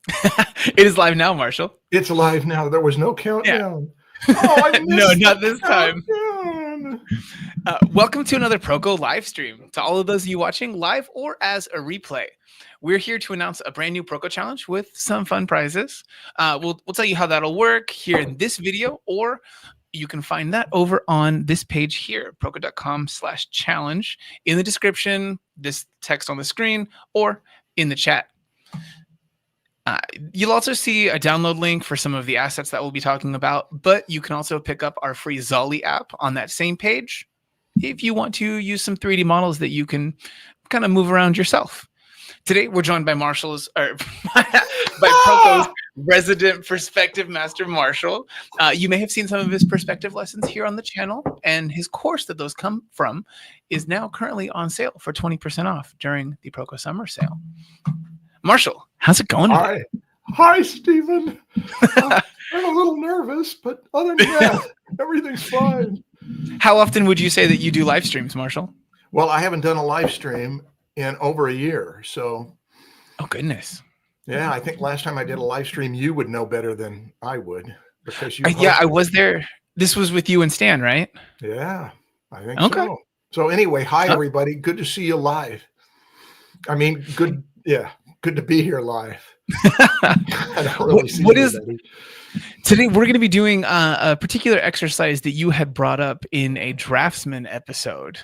It is live now, Marshall. It's live now. There was no Yeah. countdown. Oh, I missed No, the not this time. countdown. Welcome to another Proko live stream. To all of those of you watching live or as a replay, we're here to announce a brand new Proko challenge with some fun prizes. We'll tell you how that'll work here in this video, or you can find that over on this page here, proko.com/challenge, in the description, this text on the screen, or in the chat. You'll also see a download link for some of the assets that we'll be talking about, but you can also pick up our free Zolly app on that same page if you want to use some 3D models that you can kind of move around yourself. Today, we're joined by by Proko's resident perspective master, Marshall. You may have seen some of his perspective lessons here on the channel, and his course that those come from is now currently on sale for 20% off during the Proko summer sale. Marshall, how's it going today? Hi, Stephen. I'm a little nervous, but other than that, everything's fine. How often would you say that you do live streams, Marshall? Well, I haven't done a live stream in over a year, so. Oh, goodness. Yeah, I think last time I did a live stream, you would know better than I would, because you. Yeah, I was there. This was with you and Stan, right? Yeah, I think so. So anyway, hi, everybody. Good to see you live. I mean, good. Yeah. Good to be here live. Today we're going to be doing a particular exercise that you had brought up in a Draftsman episode.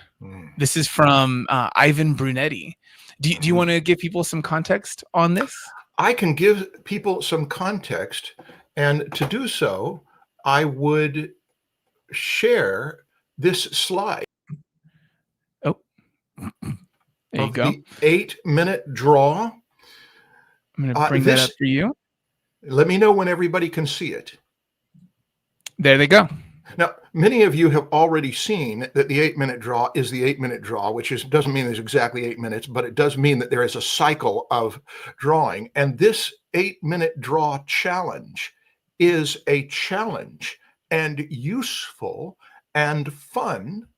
This is from Ivan Brunetti. Do you want to give people some context on this? I can give people some context, and to do so, I would share this slide. Oh, there you go. The 8-minute draw. I'm going to bring that up for you. Let me know when everybody can see it. There they go. Now, many of you have already seen that the 8-minute draw is the 8-minute draw, which doesn't mean there's exactly 8 minutes, but it does mean that there is a cycle of drawing. And this 8-minute draw challenge is a challenge and useful and fun.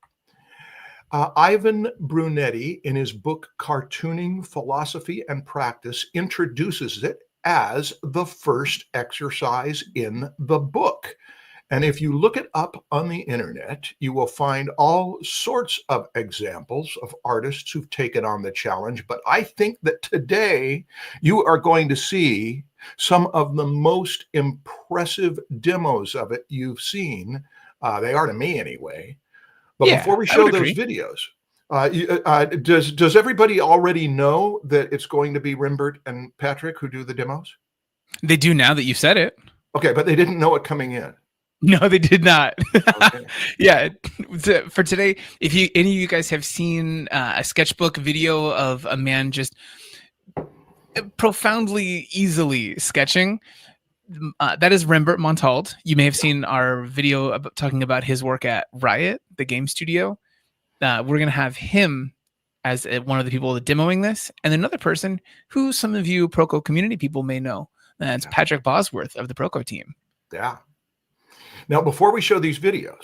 Ivan Brunetti, in his book, Cartooning Philosophy and Practice, introduces it as the first exercise in the book. And if you look it up on the internet, you will find all sorts of examples of artists who've taken on the challenge. But I think that today you are going to see some of the most impressive demos of it you've seen. They are to me anyway. But before we show those videos, does everybody already know that it's going to be Rimbert and Patrick who do the demos? They do now that you said it. Okay, but they didn't know it coming in. No, they did not. Okay. Yeah, for today, if any of you guys have seen a sketchbook video of a man just profoundly easily sketching, that is Rimbert Montalde. You may have seen our video talking about his work at Riot, the game studio. We're going to have him as one of the people demoing this, and another person who some of you Proko community people may know. That's Patrick Bosworth of the Proko team. Yeah. Now, before we show these videos,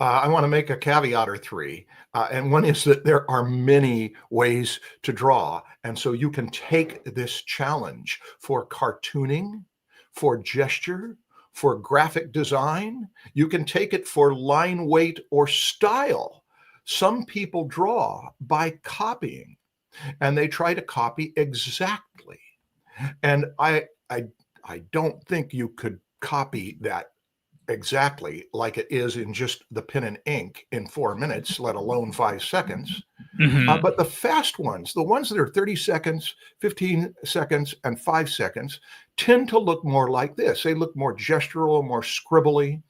I want to make a caveat or three. And one is that there are many ways to draw. And so you can take this challenge for cartooning, for gesture, for graphic design. You can take it for line weight or style. Some people draw by copying, and they try to copy exactly. And I don't think you could copy that exactly like it is in just the pen and ink in 4 minutes, let alone 5 seconds. But the fast ones, the ones that are 30 seconds, 15 seconds, and 5 seconds, tend to look more like this. They look more gestural, more scribbly.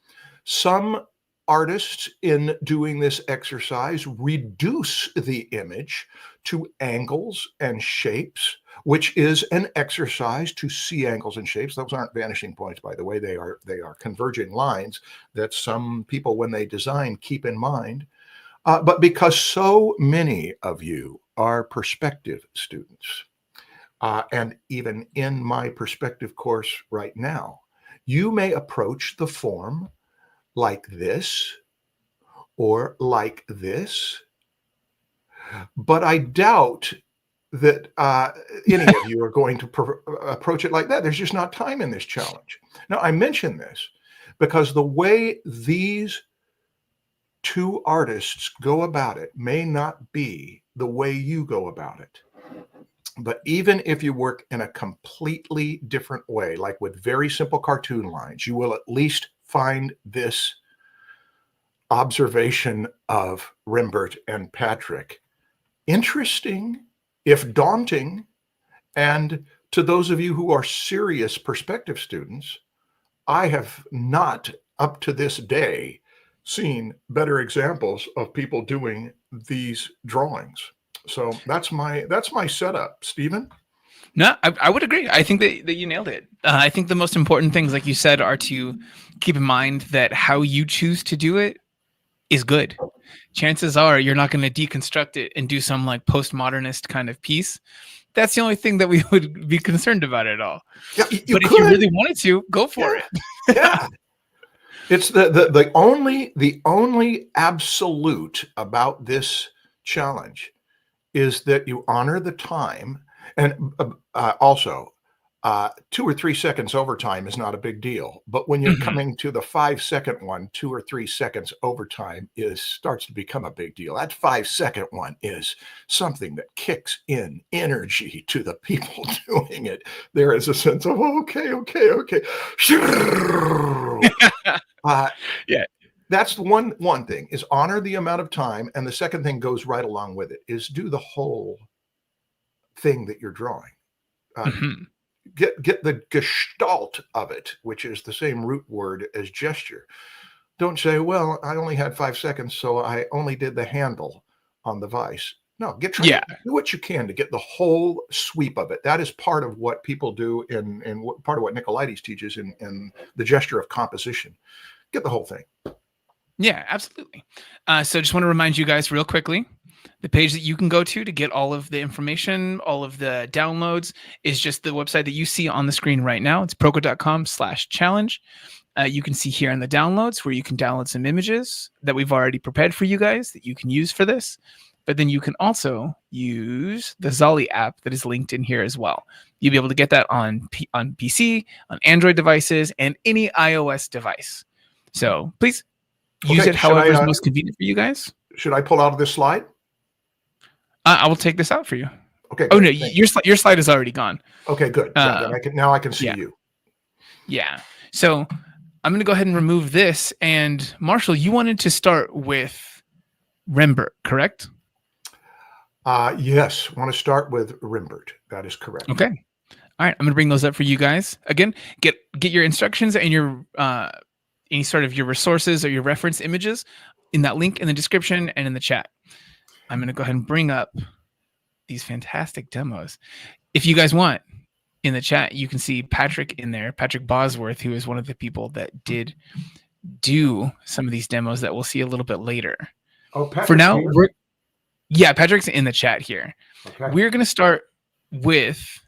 Some artists, in doing this exercise, reduce the image to angles and shapes, which is an exercise to see angles and shapes. Those aren't vanishing points, by the way. They are converging lines that some people, when they design, keep in mind. But because so many of you are perspective students, and even in my perspective course right now, you may approach the form like this or like this, but I doubt that any of you are going to approach it like that. There's just not time in this challenge. Now, I mention this because the way these two artists go about it may not be the way you go about it. But even if you work in a completely different way, like with very simple cartoon lines, you will at least find this observation of Rembert and Patrick interesting, if daunting. And to those of you who are serious perspective students, I have not up to this day seen better examples of people doing these drawings. So that's my setup, Stephen. No, I would agree. I think that you nailed it. I think the most important things, like you said, are to keep in mind that how you choose to do it is good. Chances are you're not going to deconstruct it and do some like postmodernist kind of piece. That's the only thing that we would be concerned about at all. Yeah, but if you really wanted to, go for it. Yeah. It's the only absolute about this challenge is that you honor the time, and also 2 or 3 seconds overtime is not a big deal. But when you're coming to the 5-second one, 2 or 3 seconds overtime starts to become a big deal. That 5-second one is something that kicks in energy to the people doing it. There is a sense of okay. Yeah. That's one thing, is honor the amount of time. And the second thing goes right along with it, is do the whole thing that you're drawing. Get the gestalt of it, which is the same root word as gesture. Don't say, well, I only had 5 seconds, so I only did the handle on the vise. No, do what you can to get the whole sweep of it. That is part of what people do in part of what Nicolaides teaches in the gesture of composition. Get the whole thing. Yeah, absolutely. So just want to remind you guys real quickly, the page that you can go to get all of the information, all of the downloads, is just the website that you see on the screen right now. It's proko.com/challenge. You can see here in the downloads where you can download some images that we've already prepared for you guys that you can use for this. But then you can also use the Zolly app that is linked in here as well. You'll be able to get that on PC, on Android devices, and any iOS device. So please use it however is most convenient for you guys. Should I pull out of this slide? I will take this out for you. Okay. Oh, no, your slide is already gone. Okay, good. Then now I can see you. Yeah. So I'm going to go ahead and remove this. And Marshall, you wanted to start with Rembert, correct? Yes. I want to start with Rembert. That is correct. Okay. All right. I'm going to bring those up for you guys. Again, get your instructions and your any sort of your resources or your reference images in that link in the description and in the chat. I'm going to go ahead and bring up these fantastic demos. If you guys want, in the chat, you can see Patrick in there, Patrick Bosworth, who is one of the people that did do some of these demos that we'll see a little bit later. Oh, Patrick. For now, Patrick's in the chat here. Okay. We're going to start with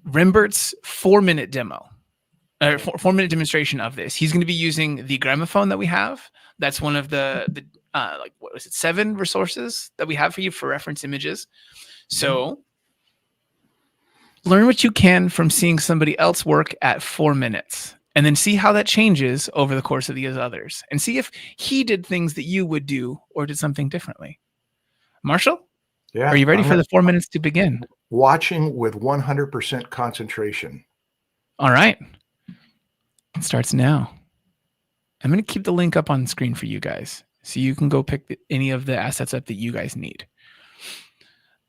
Rembert's 4-minute demo. 4-minute demonstration of this. He's going to be using the gramophone that we have. That's one of the 7 resources that we have for you for reference images. So learn what you can from seeing somebody else work at 4 minutes, and then see how that changes over the course of these others, and see if he did things that you would do or did something differently. Marshall? Yeah. Are you ready for the 4 minutes to begin? Watching with 100% concentration. All right. It starts now. I'm going to keep the link up on the screen for you guys, so you can go pick any of the assets up that you guys need.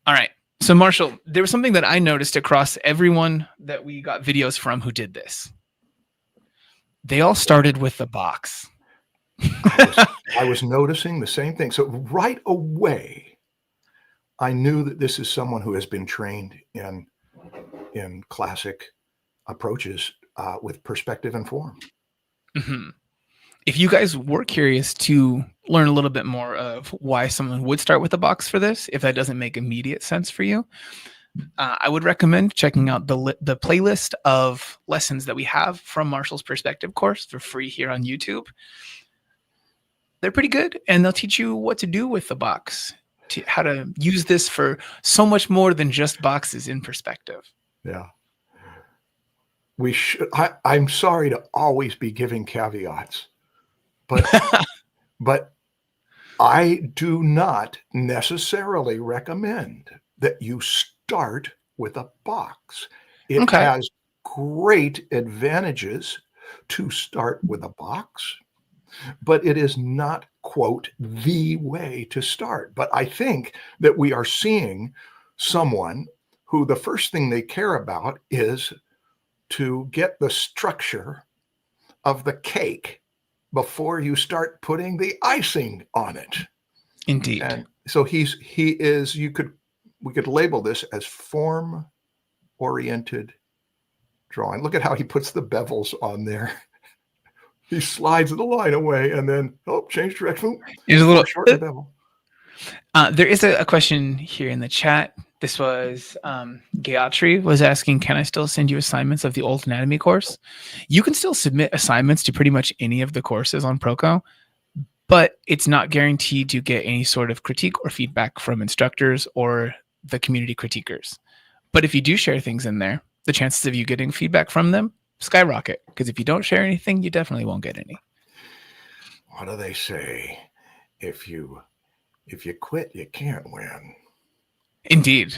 All right. So Marshall, there was something that I noticed across everyone that we got videos from who did this. They all started with the box. I was noticing the same thing. So right away, I knew that this is someone who has been trained in classic approaches with perspective and form. Mm-hmm. If you guys were curious to learn a little bit more of why someone would start with a box for this, if that doesn't make immediate sense for you, I would recommend checking out the playlist of lessons that we have from Marshall's Perspective course for free here on YouTube. They're pretty good, and they'll teach you what to do with the box. how to use this for so much more than just boxes in perspective. Yeah. We should. I'm sorry to always be giving caveats, but I do not necessarily recommend that you start with a box. It Okay. has great advantages to start with a box, but it is not, quote, the way to start. But I think that we are seeing someone who the first thing they care about is to get the structure of the cake before you start putting the icing on it. Indeed. And so we could label this as form-oriented drawing. Look at how he puts the bevels on there. He slides the line away and then, change direction. There's a little short the bevel. There is a question here in the chat. This was Gayatri was asking, can I still send you assignments of the old anatomy course? You can still submit assignments to pretty much any of the courses on Proko, but it's not guaranteed to get any sort of critique or feedback from instructors or the community critiquers. But if you do share things in there, the chances of you getting feedback from them skyrocket, because if you don't share anything, you definitely won't get any. What do they say? If you quit, you can't win. Indeed.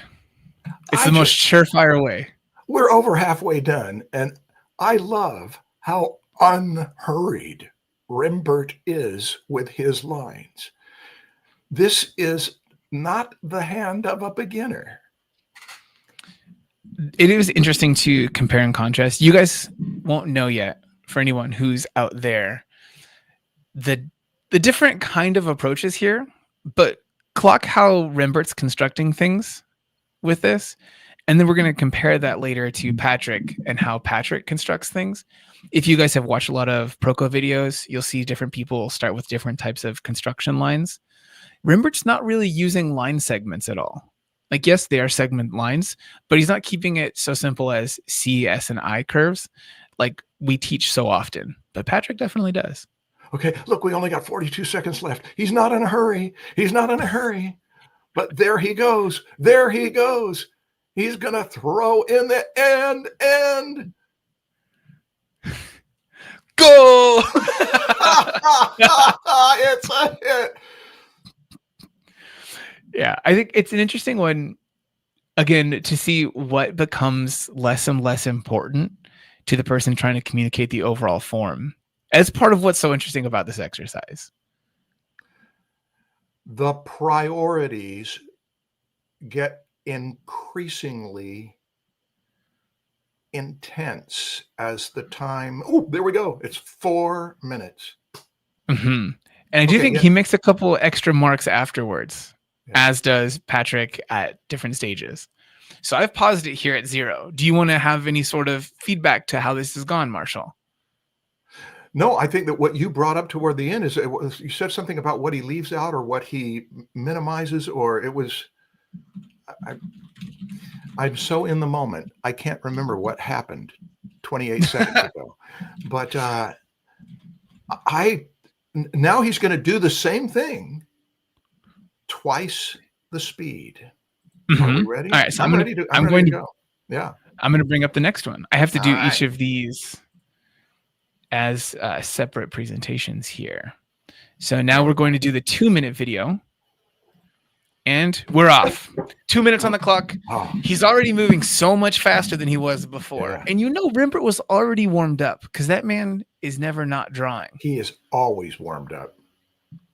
It's the most surefire way. We're over halfway done, and I love how unhurried Rembert is with his lines. This is not the hand of a beginner. It is interesting to compare and contrast. You guys won't know yet, for anyone who's out there, the different kind of approaches here, but clock how Rembert's constructing things with this, and then we're going to compare that later to Patrick and how Patrick constructs things. If you guys have watched a lot of Proko videos, you'll see different people start with different types of construction lines. Rembert's not really using line segments at all. Like, yes, they are segment lines, but he's not keeping it so simple as C, S, and I curves like we teach so often. But Patrick definitely does. Okay, look, we only got 42 seconds left. He's not in a hurry. He's not in a hurry. But there he goes. There he goes. He's going to throw in the end. Go! It's a hit. Yeah, I think it's an interesting one, again, to see what becomes less and less important to the person trying to communicate the overall form as part of what's so interesting about this exercise. The priorities get increasingly intense as the time. Oh, there we go. It's 4 minutes. Mm-hmm. And I do think he makes a couple extra marks afterwards, as does Patrick at different stages. So I've paused it here at 0. Do you want to have any sort of feedback to how this has gone, Marshall? No, I think that what you brought up toward the end is you said something about what he leaves out or what he minimizes, or it was. I'm so in the moment. I can't remember what happened 28 seconds ago, but now he's going to do the same thing twice the speed. Mm-hmm. Are we ready? All right, so I'm ready to go. Yeah. I'm going to bring up the next one. I have to do each of these as separate presentations here. So now we're going to do the 2-minute video. And we're off. 2 minutes on the clock. Oh. He's already moving so much faster than he was before. Yeah. And Rembert was already warmed up because that man is never not drawing. He is always warmed up.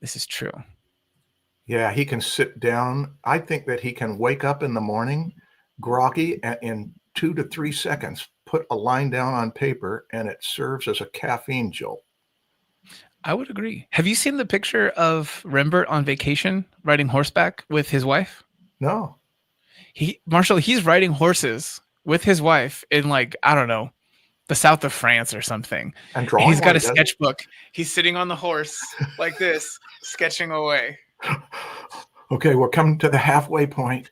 This is true. Yeah, he can sit down. I think that he can wake up in the morning groggy and in 2 to 3 seconds put a line down on paper, and it serves as a caffeine jolt. I would agree. Have you seen the picture of Rembert on vacation riding horseback with his wife? No. Marshall, he's riding horses with his wife in, like, I don't know, the south of France or something. And drawing. He's got a sketchbook. He's sitting on the horse like this, sketching away. Okay, we're coming to the halfway point.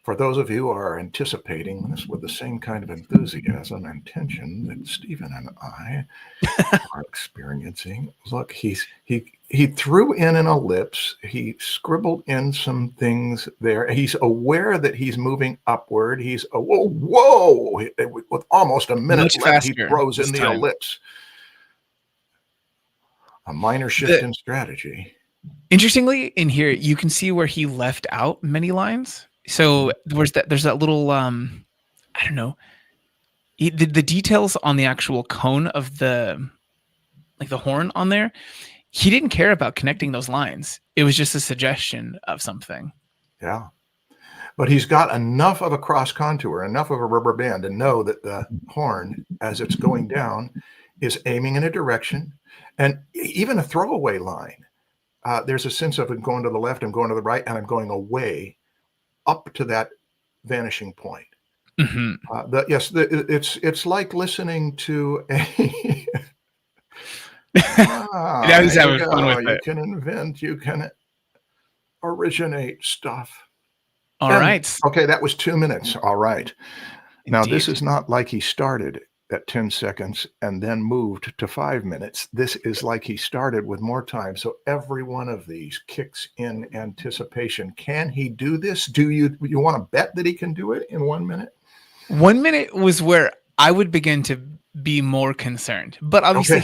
For those of you who are anticipating this with the same kind of enthusiasm and tension that Stephen and I are experiencing, look, he threw in an ellipse. He scribbled in some things there. He's aware that he's moving upward. He's whoa! With almost a minute Much left, he faster throws this in the time. ellipse. A minor shift in strategy. Interestingly, in here you can see where he left out many lines. So there's that little I don't know, the details on the actual cone of the horn on there. He didn't care about connecting those lines. It was just a suggestion of something. Yeah. But he's got enough of a cross contour, enough of a rubber band to know that the horn, as it's going down, is aiming in a direction. And even a throwaway line, there's a sense of it going to the left, I'm going to the right, and I'm going away up to that vanishing point. It's like listening to a... I was having fun with it. You can invent, you can originate stuff. All right. Okay, that was 2 minutes. All right. Now, Indeed. this is not like he started at 10 seconds and then moved to 5 minutes. This is like he started with more time. So every one of these kicks in anticipation. Can he do this? Do you want to bet that he can do it in 1 minute? 1 minute was where I would begin to be more concerned. But obviously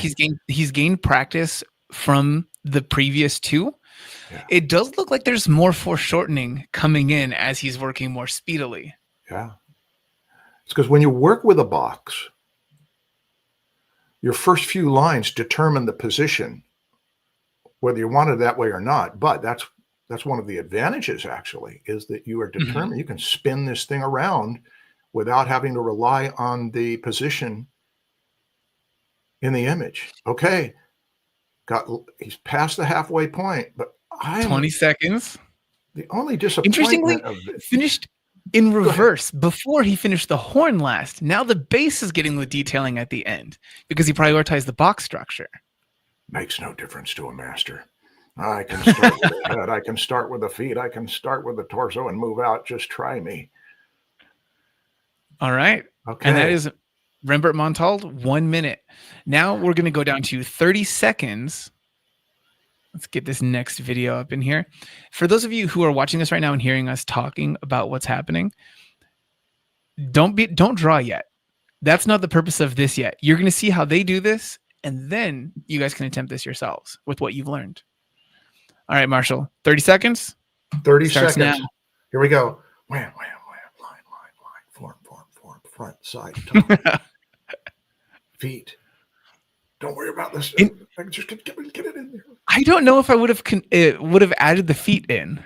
he's gained practice from the previous two. Yeah. It does look like there's more foreshortening coming in as he's working more speedily. Yeah. It's because when you work with a box, your first few lines determine the position, whether you want it that way or not. But that's one of the advantages, actually, is that you are determined. You can spin this thing around without having to rely on the position in the image. Okay. He's past the halfway point, but 20 seconds. The only disappointment interestingly finished in reverse before he finished the horn last. Now the bass is getting the detailing at the end because he prioritized the box structure. Makes no difference to a master. I can start with the head. I can start with the feet. I can start with the torso and move out. Just try me. All right. Okay. And that is Rembert Montalde, 1 minute. Now we're going to go down to 30 seconds. Let's get this next video up in here. For those of you who are watching this right now and hearing us talking about what's happening, don't draw yet. That's not the purpose of this yet. You're going to see how they do this, and then you guys can attempt this yourselves with what you've learned. All right, Marshall, 30 seconds. 30 seconds. Now. Here we go. Wham, wham, wham, line, form, front, side, top, feet. Don't worry about this. Just get it in there. I don't know if I would have added the feet in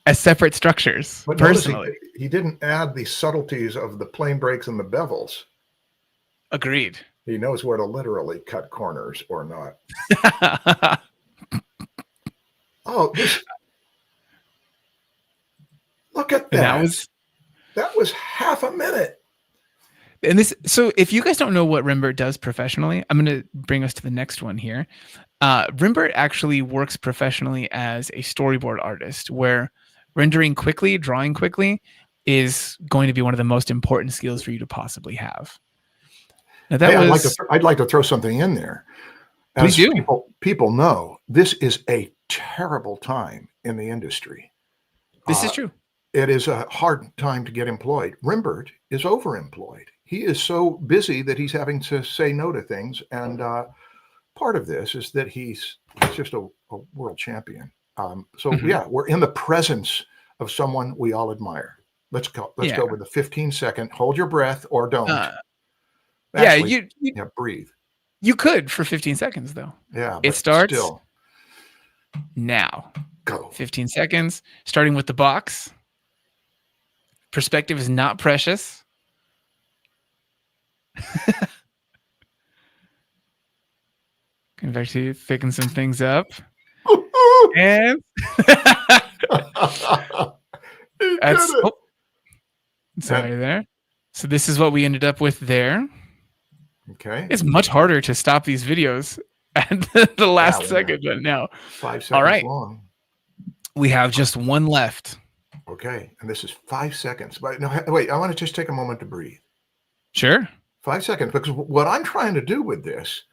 as separate structures. But personally, he didn't add the subtleties of the plane brakes and the bevels. Agreed. He knows where to literally cut corners or not. Look at that. That was half a minute. And so if you guys don't know what Rembert does professionally, I'm going to bring us to the next one here. Rembert actually works professionally as a storyboard artist, where rendering quickly, drawing quickly is going to be one of the most important skills for you to possibly have. Now I'd like to throw something in there. Please do. People know this is a terrible time in the industry. This is true. It is a hard time to get employed. Rembert is overemployed. He is so busy that he's having to say no to things. And part of this is that he's just a world champion. We're in the presence of someone we all admire. Let's go with the 15-second. Hold your breath or don't. Breathe. You could for 15 seconds, though. Yeah. It starts still. Now. Go. 15 seconds, starting with the box. Perspective is not precious. Come back to thicken some things up. And sorry there. So this is what we ended up with there. Okay. It's much harder to stop these videos at the last second than now. 5 seconds all right. long. We have just one left. Okay, and this is 5 seconds. But no, wait, I want to just take a moment to breathe. Sure. 5 seconds, because what I'm trying to do with this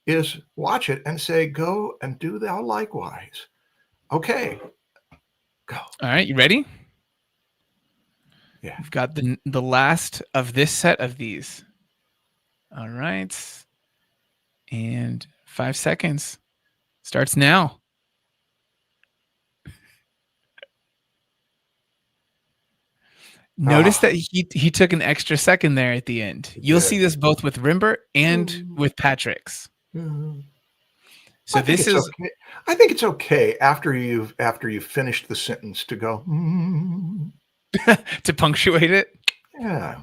is watch it and say, go and do thou likewise. Okay, go. All right, you ready? Yeah. We've got the last of this set of these. All right. And 5 seconds starts now. Notice that he took an extra second there at the end. You'll see this both with Rimbert and with Patrick's. So this is okay. I think it's okay after you've finished the sentence to go to punctuate it. Yeah.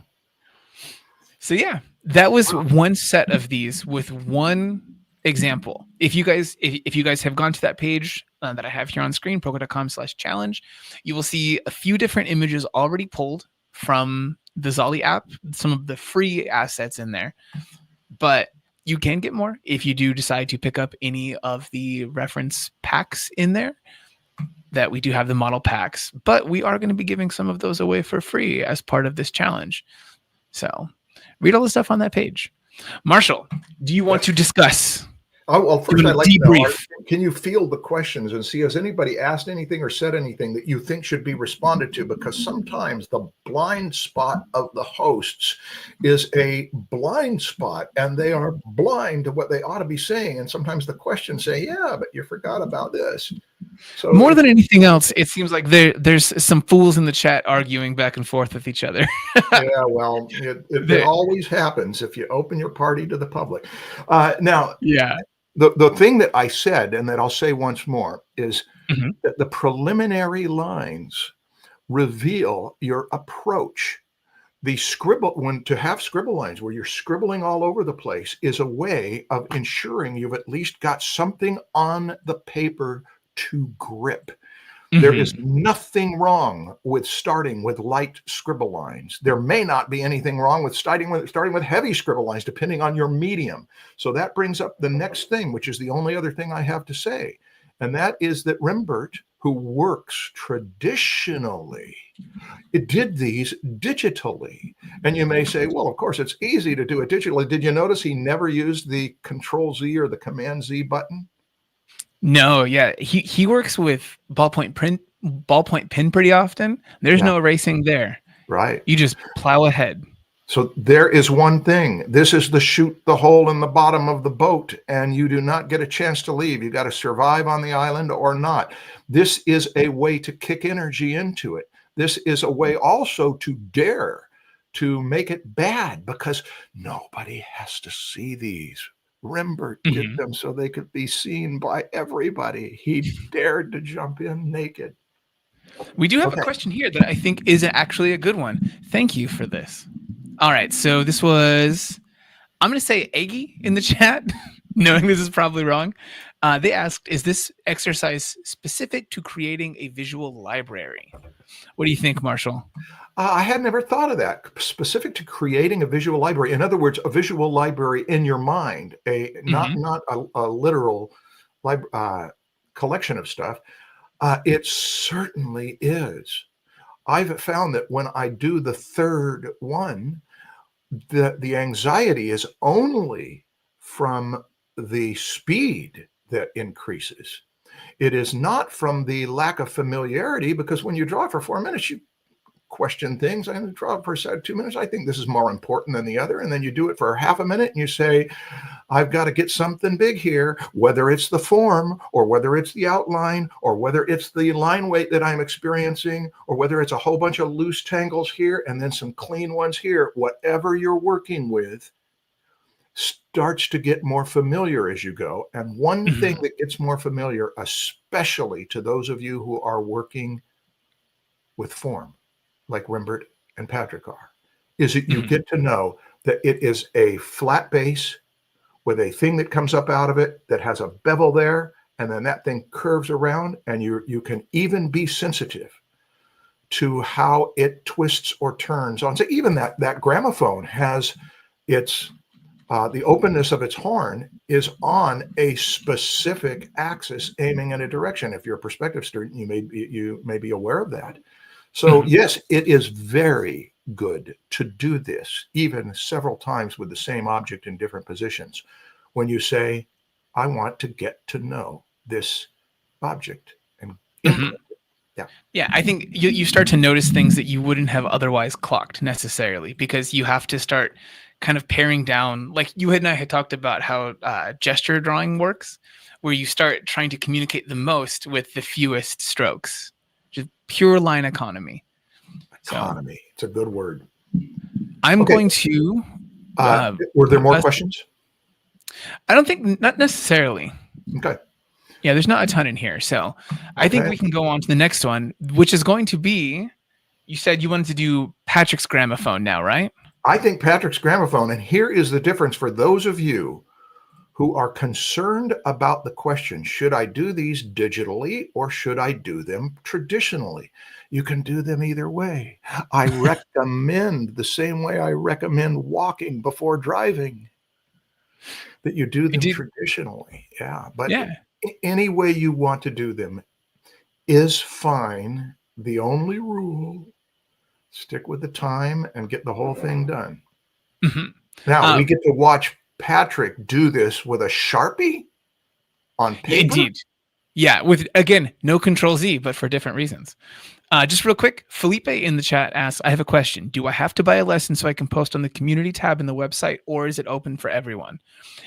So yeah, that was one set of these with one example. If you guys have gone to that page that I have here on screen, proko.com/challenge, you will see a few different images already pulled from the Zolly app, some of the free assets in there. But you can get more if you do decide to pick up any of the reference packs in there. That we do have the model packs, but we are going to be giving some of those away for free as part of this challenge. So read all the stuff on that page. Marshall, do you want to discuss? Oh, well, first I'd like to know, can you field the questions and see, has anybody asked anything or said anything that you think should be responded to? Because sometimes the blind spot of the hosts is a blind spot and they are blind to what they ought to be saying. And sometimes the questions say, yeah, but you forgot about this. So more than anything else, it seems like there's some fools in the chat arguing back and forth with each other. Yeah, well, it always happens if you open your party to the public. Now, yeah. The thing that I said, and that I'll say once more, is that the preliminary lines reveal your approach. The to have scribble lines where you're scribbling all over the place is a way of ensuring you've at least got something on the paper to grip. There is nothing wrong with starting with light scribble lines. There may not be anything wrong with starting with heavy scribble lines, depending on your medium. So that brings up the next thing, which is the only other thing I have to say. And that is that Rimbert, who works traditionally, it did these digitally. And you may say, well, of course, it's easy to do it digitally. Did you notice he never used the Control-Z or the Command-Z button? No, yeah, he works with ballpoint pen pretty often. There's no erasing there. Right. You just plow ahead. So there is one thing. This is the shoot the hole in the bottom of the boat, and you do not get a chance to leave. You got to survive on the island or not. This is a way to kick energy into it. This is a way also to dare to make it bad, because nobody has to see these. Rimbert did them so they could be seen by everybody. He dared to jump in naked. We do have a question here that I think is actually a good one. Thank you for this. All right, so this was, I'm going to say Eggy in the chat, knowing this is probably wrong. They asked, is this exercise specific to creating a visual library? What do you think, Marshall? I had never thought of that. Specific to creating a visual library. In other words, a visual library in your mind, not a literal collection of stuff. It certainly is. I've found that when I do the third one, the anxiety is only from the speed that increases. It is not from the lack of familiarity, because when you draw for 4 minutes, you question things. I'm going to draw for 2 minutes. I think this is more important than the other. And then you do it for half a minute and you say, I've got to get something big here, whether it's the form or whether it's the outline or whether it's the line weight that I'm experiencing or whether it's a whole bunch of loose tangles here and then some clean ones here. Whatever you're working with starts to get more familiar as you go. And one thing that gets more familiar, especially to those of you who are working with form, like Rimbert and Patrick are, is that you get to know that it is a flat base with a thing that comes up out of it that has a bevel there, and then that thing curves around, and you can even be sensitive to how it twists or turns on. So even that gramophone has its the openness of its horn is on a specific axis aiming in a direction. If you're a perspective student, you may be aware of that. So yes, it is very good to do this, even several times with the same object in different positions. When you say, I want to get to know this object and imprint it. Yeah. Yeah, I think you start to notice things that you wouldn't have otherwise clocked necessarily, because you have to start kind of paring down. Like you and I had talked about how gesture drawing works, where you start trying to communicate the most with the fewest strokes, just pure line economy. Economy. It's a good word. I'm Okay. going to. Were there more questions? I don't think, not necessarily. Okay. Yeah, there's not a ton in here. So I think we can go on to the next one, which is going to be, you said you wanted to do Patrick's gramophone now, right? I think Patrick's gramophone, and here is the difference for those of you who are concerned about the question, should I do these digitally or should I do them traditionally? You can do them either way. I recommend the same way I recommend walking before driving, that you do them traditionally. Yeah, but any way you want to do them is fine. The only rule, stick with the time and get the whole thing done. Now we get to watch Patrick do this with a Sharpie on paper. Indeed. Yeah, with, again, no Control Z, but for different reasons. Just real quick, Felipe in the chat asks, I have a question. Do I have to buy a lesson so I can post on the community tab in the website, or is it open for everyone?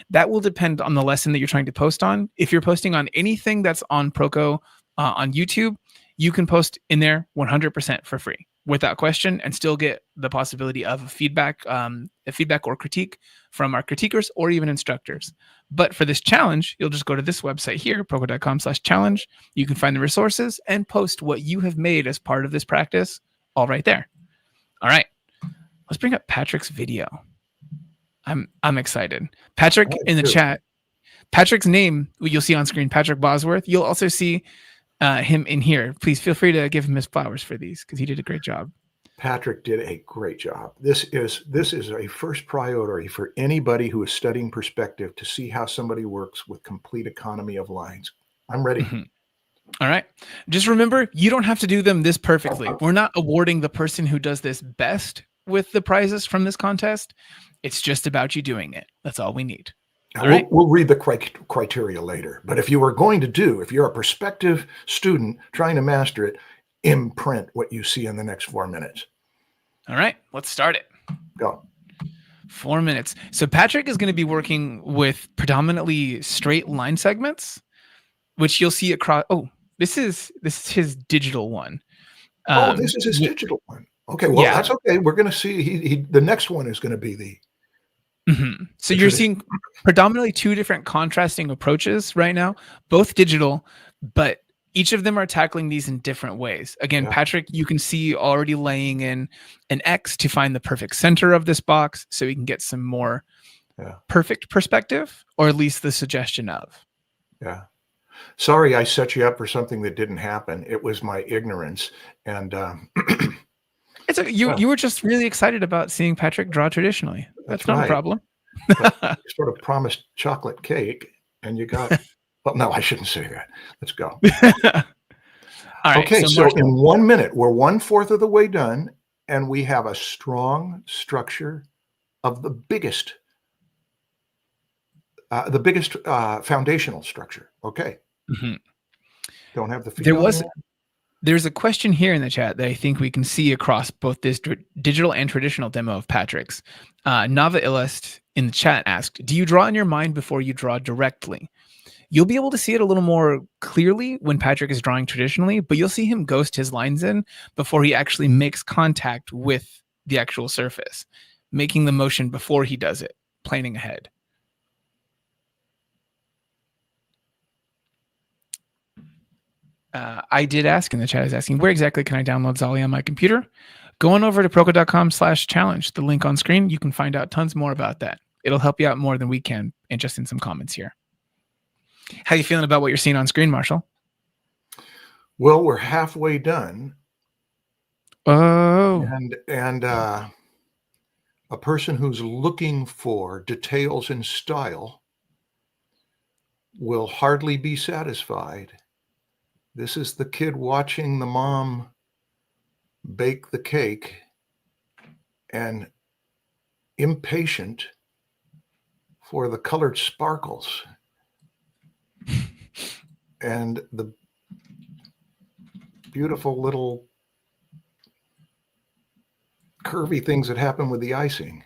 That will depend on the lesson that you're trying to post on. If you're posting on anything that's on Proko on YouTube, you can post in there 100% for free, without question, and still get the possibility of a feedback or critique from our critiquers or even instructors. But for this challenge, you'll just go to this website here, proko.com/challenge. You can find the resources and post what you have made as part of this practice all right there. All right, let's bring up Patrick's video. I'm excited. Patrick in the chat, Patrick's name, you'll see on screen, Patrick Bosworth. You'll also see him in here. Please feel free to give him his flowers for these, because he did a great job. Patrick did a great job. This is a first priority for anybody who is studying perspective, to see how somebody works with complete economy of lines. I'm ready. All right. Just remember, you don't have to do them this perfectly. We're not awarding the person who does this best with the prizes from this contest. It's just about you doing it. That's all we need. We'll read the criteria later. But if you're a prospective student trying to master it, imprint what you see in the next 4 minutes. All right, let's start it. Go. 4 minutes. So Patrick is going to be working with predominantly straight line segments, which you'll see across. Oh, this is his digital one. This is his digital one. Okay, well, that's okay. We're going to see. The next one is going to be the. So you're seeing predominantly two different contrasting approaches right now, both digital, but each of them are tackling these in different ways. Again, Patrick, you can see already laying in an X to find the perfect center of this box, so we can get some more perfect perspective, or at least the suggestion of. Yeah. Sorry, I set you up for something that didn't happen. It was my ignorance. And you were just really excited about seeing Patrick draw traditionally. That's not a problem. You sort of promised chocolate cake, and you got. Well, no, I shouldn't say that. Let's go. All right. Okay, so in 1 minute, we're 1/4 of the way done, and we have a strong structure of the biggest foundational structure. Okay. Don't have the feet. There's a question here in the chat that I think we can see across both this digital and traditional demo of Patrick's. Nava Illust in the chat asked, do you draw in your mind before you draw directly? You'll be able to see it a little more clearly when Patrick is drawing traditionally, but you'll see him ghost his lines in before he actually makes contact with the actual surface, making the motion before he does it, planing ahead. I did ask in the chat, is asking, where exactly can I download Zolly on my computer? Go on over to proko.com/challenge, the link on screen. You can find out tons more about that. It'll help you out more than we can, and just in some comments here. How you feeling about what you're seeing on screen, Marshall? Well, we're halfway done. Oh. And a person who's looking for details and style will hardly be satisfied. This is the kid watching the mom bake the cake and impatient for the colored sparkles and the beautiful little curvy things that happen with the icing.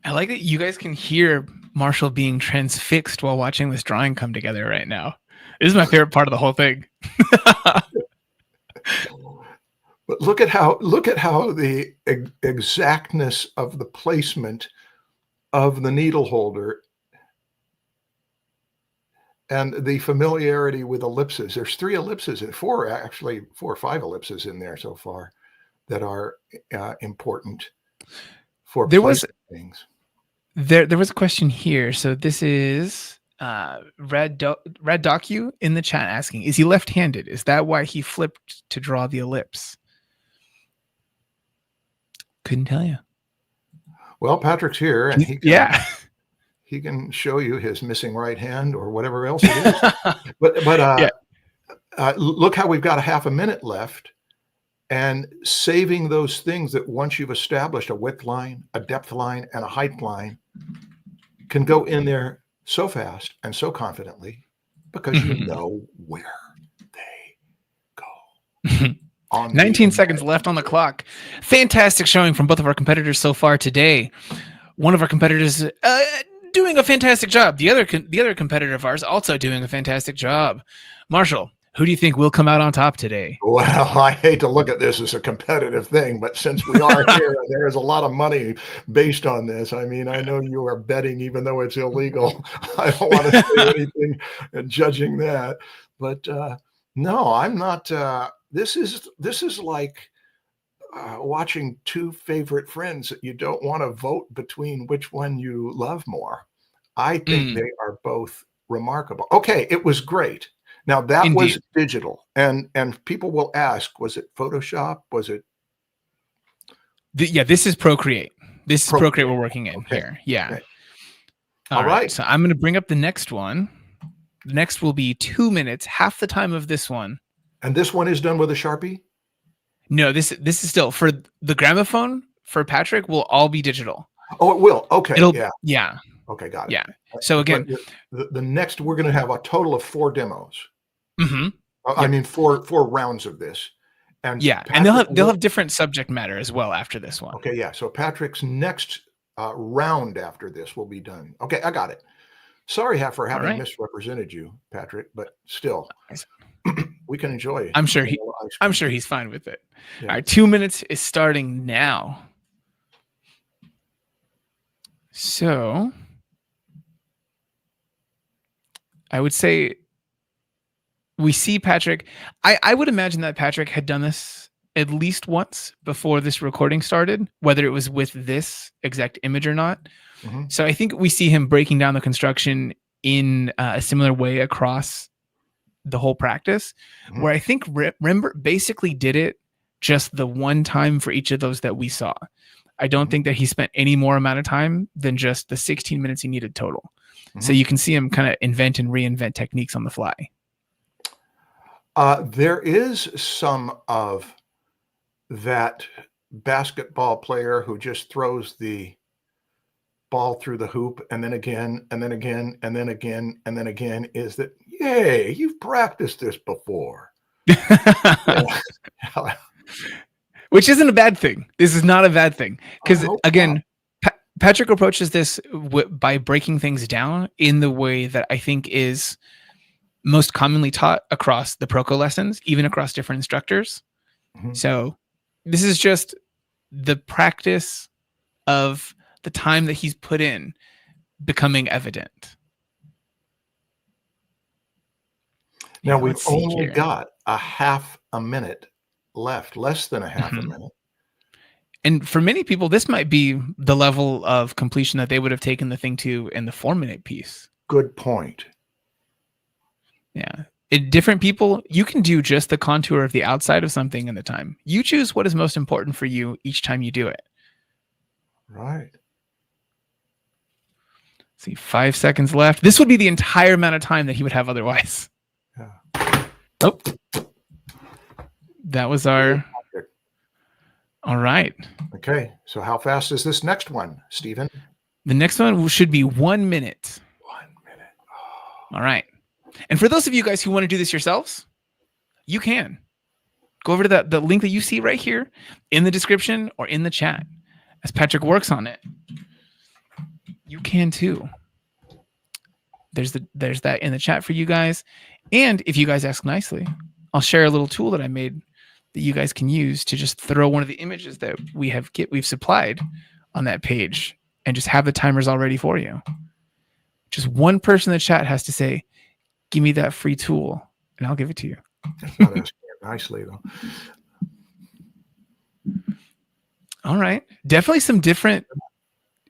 I like that you guys can hear Marshall being transfixed while watching this drawing come together right now. This is my favorite part of the whole thing. But look at how the exactness of the placement of the needle holder and the familiarity with ellipses. There's 3 ellipses and 4 or 5 ellipses in there so far that are important for things. There was a question here. So this is Red Docu in the chat asking, is he left-handed? Is that why he flipped to draw the ellipse? Couldn't tell you. Well, Patrick's here, and he can show you his missing right hand or whatever else it is. But look how we've got a half a minute left, and saving those things that once you've established a width line, a depth line, and a height line can go in there so fast and so confidently because you know where they go. 19 seconds left on the clock. Fantastic showing from both of our competitors so far today. One of our competitors doing a fantastic job. The other competitor of ours also doing a fantastic job. Marshall, who do you think will come out on top today? Well, I hate to look at this as a competitive thing, but since we are here, there is a lot of money based on this. I mean, I know you are betting, even though it's illegal. I don't want to say anything judging that, but no, I'm not. This is like watching 2 favorite friends that you don't want to vote between which one you love more. I think they are both remarkable. Okay, it was great. Now that was digital, and people will ask, was it Photoshop? Was it? This is Procreate. This is Procreate we're working in here. Yeah. Okay. All right. So I'm going to bring up the next one. The next will be 2 minutes, half the time of this one. And this one is done with a Sharpie? No, this is still for the gramophone for Patrick will all be digital. Oh, it will. Okay. Yeah. Okay, got it. Yeah. So again, the next we're going to have a total of 4 demos. I mean, four rounds of this. And Patrick, and they'll have different subject matter as well after this one. Okay, yeah. So Patrick's next round after this will be done. Okay, I got it. Sorry for having misrepresented you, Patrick, but still. We can enjoy. I'm sure he's fine with it. Yeah. All right, 2 minutes is starting now. So I would say we see Patrick. I would imagine that Patrick had done this at least once before this recording started, whether it was with this exact image or not. So I think we see him breaking down the construction in a similar way across the whole practice, where I think Rembert basically did it just the one time for each of those that we saw. I don't think that he spent any more amount of time than just the 16 minutes he needed total. So you can see him kind of invent and reinvent techniques on the fly. There is some of that basketball player who just throws the ball through the hoop and then again, and then again, and then again, and then again, is that, yay, you've practiced this before. Which isn't a bad thing. This is not a bad thing. Because again, Patrick approaches this by breaking things down in the way that I think is most commonly taught across the Proko lessons, even across different instructors. So this is just the practice of the time that he's put in becoming evident. Now we've only got a half a minute left, less than a half a minute. And for many people, this might be the level of completion that they would have taken the thing to in the 4-minute piece. Good point. Yeah. Different people, you can do just the contour of the outside of something in the time. You choose what is most important for you each time you do it. Right. See, 5 seconds left. This would be the entire amount of time that he would have otherwise. Yeah. Oh, that was our All right. Okay. So how fast is this next one, Stephen? The next one should be 1 minute. 1 minute. Oh. All right. And for those of you guys who want to do this yourselves, you can. Go over to the link that you see right here in the description or in the chat. As Patrick works on it, you can too. There's that in the chat for you guys. And if you guys ask nicely, I'll share a little tool that I made that you guys can use to just throw one of the images that we've supplied on that page and just have the timers all ready for you. Just one person in the chat has to say, "Give me that free tool," and I'll give it to you. That's not asking it nicely, though. All right. Definitely some different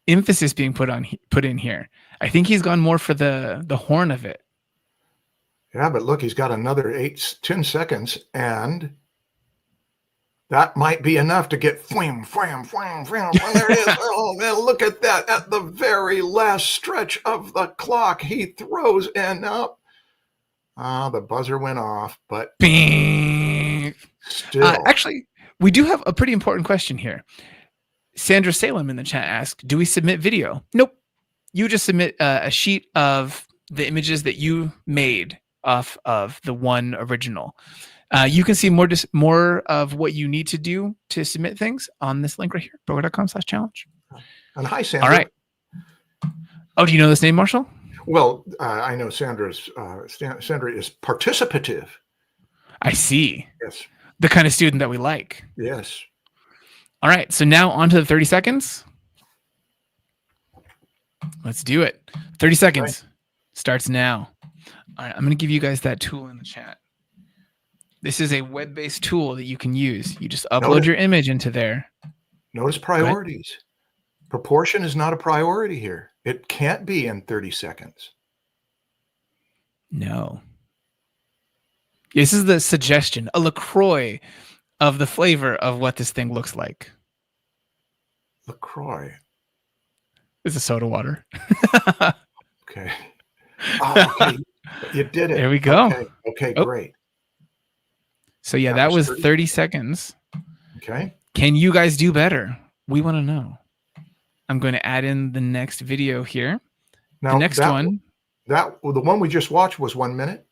emphasis being put in here. I think he's gone more for the horn of it. Yeah, but look, he's got another 10 seconds, and that might be enough to get wham. There it is. Oh, man, look at that. At the very last stretch of the clock, he throws and up. The buzzer went off, but Bing. still. Actually, we do have a pretty important question here. Sandra Salem in the chat asked, do we submit video? Nope. You just submit a sheet of the images that you made off of the one original. You can see more of what you need to do to submit things on this link right here, proko.com/challenge. And hi, Sandra. All right. Oh, do you know this name, Marshall? Well, I know Sandra is participative. I see. Yes. The kind of student that we like. Yes. All right. So now on to the 30 seconds. Let's do it. 30 seconds starts now. All right. I'm going to give you guys that tool in the chat. This is a web-based tool that you can use. You just upload your image into there. Notice priorities. Proportion is not a priority here. It can't be in 30 seconds. No. This is the suggestion, a LaCroix of the flavor of what this thing looks like. LaCroix. It's a soda water. Okay. Oh, okay. You did it. There we go. Okay, great. So yeah, that was 30 seconds. Okay. Can you guys do better? We want to know. I'm going to add in the next video here. Now, the next one. The one we just watched was 1 minute.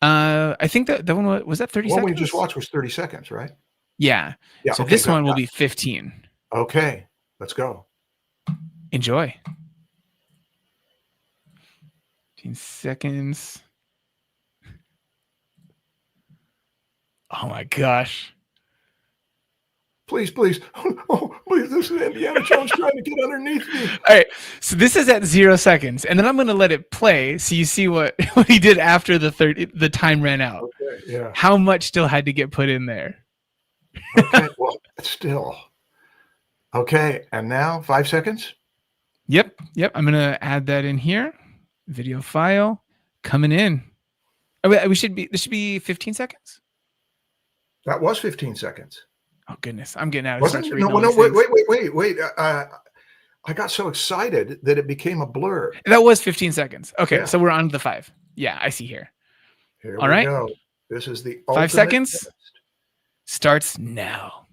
I think that the one was that 30 seconds. The one we just watched was 30 seconds, right? Yeah. So this one will be 15. Okay, let's go. Enjoy. 15 seconds. Oh my gosh. Please. Oh, please, this is Indiana Jones trying to get underneath me. All right. So this is at 0 seconds. And then I'm going to let it play so you see what he did after the time ran out. Okay, yeah. How much still had to get put in there. Okay, well, still. Okay, and now 5 seconds? Yep. I'm going to add that in here. Video file coming in. Oh, this should be 15 seconds. That was 15 seconds. Oh goodness, I'm getting out of Wasn't it? No, wait. I got so excited that it became a blur. That was 15 seconds. Okay, Yeah. so we're on to the 5. Yeah, I see here. Here All we right. go. This is the 5 seconds. test. Starts now.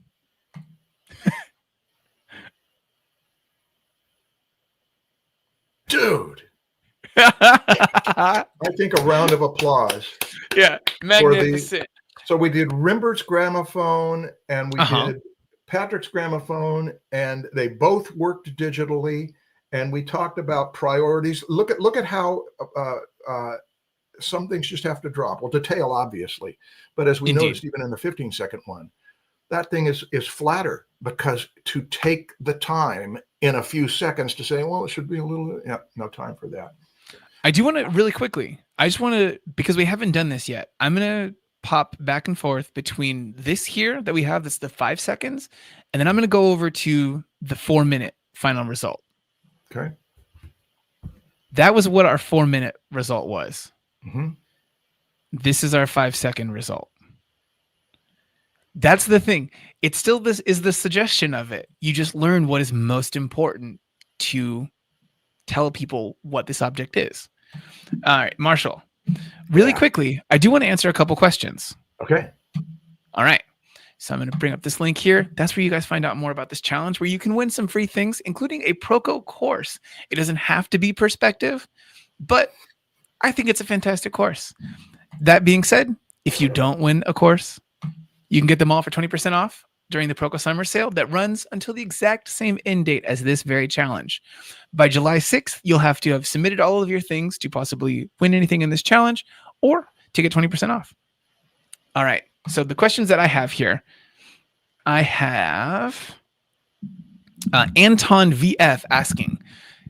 Dude. I think a round of applause. Yeah, magnificent. So we did Rimbert's gramophone and we did Patrick's gramophone, and they both worked digitally. And we talked about priorities. Look at how some things just have to drop. Well, detail, obviously. But as we noticed, even in the 15-second one, that thing is flatter, because to take the time in a few seconds to say, well, it should be a little, no time for that. I do want to really quickly, because we haven't done this yet, I'm going to pop back and forth between this here that we have, that's the 5 seconds, and then I'm going to go over to the 4-minute final result. Okay. That was what our 4-minute result was. Mm-hmm. This is our 5-second result. That's the thing. It's still, this is the suggestion of it. You just learn what is most important to tell people what this object is. All right, Marshall, really quickly, I do want to answer a couple questions. Okay. All right. So I'm going to bring up this link here. That's where you guys find out more about this challenge, where you can win some free things, including a Proko course. It doesn't have to be perspective, but I think it's a fantastic course. That being said, if you don't win a course, you can get them all for 20% off during the Proko summer sale that runs until the exact same end date as this very challenge. By July 6th, you'll have to have submitted all of your things to possibly win anything in this challenge or to get 20% off. All right. So the questions that I have here, I have Anton VF asking,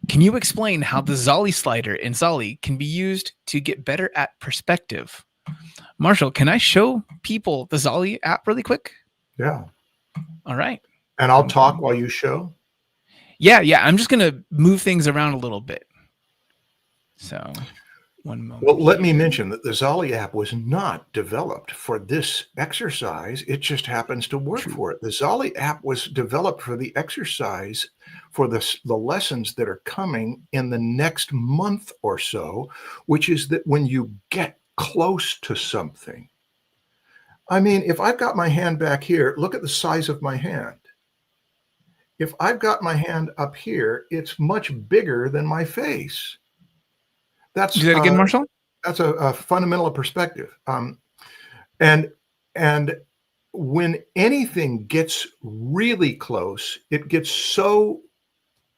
can you explain how the Zolly slider in Zolly can be used to get better at perspective? Marshall, can I show people the Zolly app really quick? Yeah. All right. And I'll talk while you show? Yeah. I'm just going to move things around a little bit. So... one moment. Well, let me mention that the Zolly app was not developed for this exercise. It just happens to work for it. The Zolly app was developed for the exercise for the lessons that are coming in the next month or so, which is that when you get close to something. I mean, if I've got my hand back here, look at the size of my hand. If I've got my hand up here, it's much bigger than my face. That's do that again, Marshall. That's a fundamental perspective. And when anything gets really close, it gets so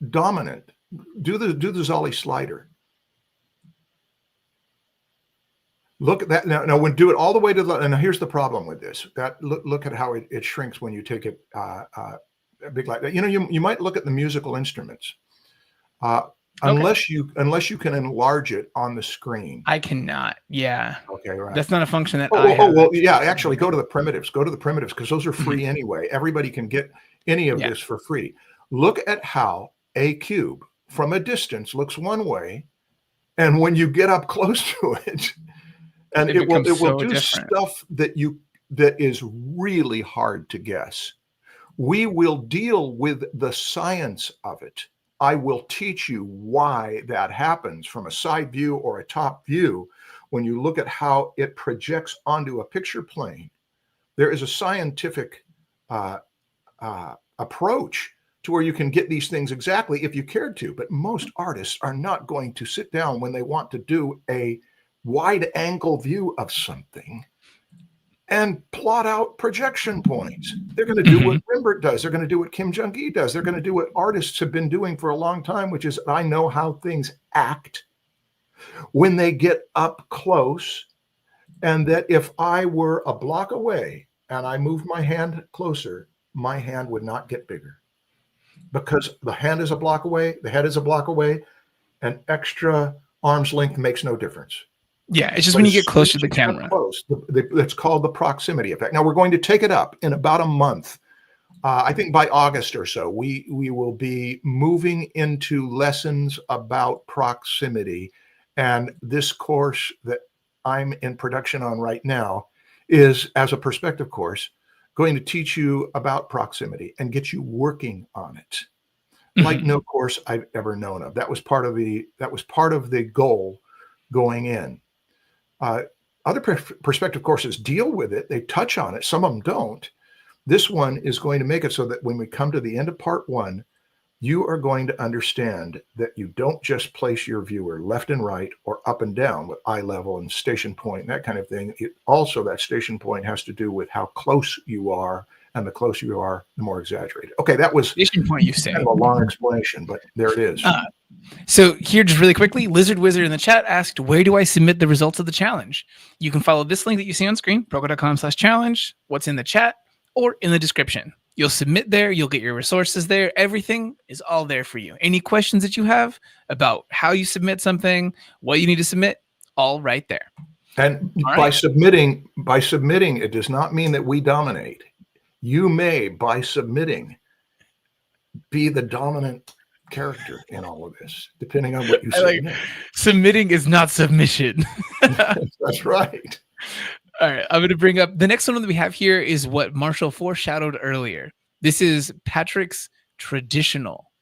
dominant. Do the Zolly slider. Look at that now. When do it all the way to the. And here's the problem with this. That look at how it shrinks when you take it big like that. You know, you might look at the musical instruments. Unless you can enlarge it on the screen. I cannot. Yeah. Okay, right. That's not a function that I have. Well, yeah, actually go to the primitives. Go to the primitives because those are free anyway. Everybody can get any of this for free. Look at how a cube from a distance looks one way, and when you get up close to it, and it will do different stuff that is really hard to guess. We will deal with the science of it. I will teach you why that happens from a side view or a top view. When you look at how it projects onto a picture plane, there is a scientific approach to where you can get these things exactly if you cared to. But most artists are not going to sit down when they want to do a wide angle view of something and plot out projection points. They're going to do what Rembrandt does. They're going to do what Kim Jung-gi does. They're going to do what artists have been doing for a long time, which is I know how things act when they get up close, and that if I were a block away and I moved my hand closer, my hand would not get bigger because the hand is a block away, the head is a block away, and extra arm's length makes no difference. Yeah, it's just when you get close to the camera. That's called the proximity effect. Now we're going to take it up in about a month. I think by August or so, we will be moving into lessons about proximity. And this course that I'm in production on right now is, as a perspective course, going to teach you about proximity and get you working on it. Like no course I've ever known of. That was part of the goal going in. Other perspective courses deal with it. They touch on it. Some of them don't. This one is going to make it so that when we come to the end of part one, you are going to understand that you don't just place your viewer left and right or up and down with eye level and station point, that kind of thing. Also, that station point has to do with how close you are, and the closer you are, the more exaggerated. Okay, that was station point, you say. Kind of a long explanation, but there it is. So here, just really quickly, Lizard Wizard in the chat asked, where do I submit the results of the challenge? You can follow this link that you see on screen, proko.com/challenge, what's in the chat, or in the description. You'll submit there. You'll get your resources there. Everything is all there for you. Any questions that you have about how you submit something, what you need to submit, all right there. And by submitting, it does not mean that we dominate. You may, by submitting, be the dominant character in all of this, depending on what you submit. Submitting is not submission. That's right. All right, I'm going to bring up the next one that we have here is what Marshall foreshadowed earlier. This is Patrick's traditional.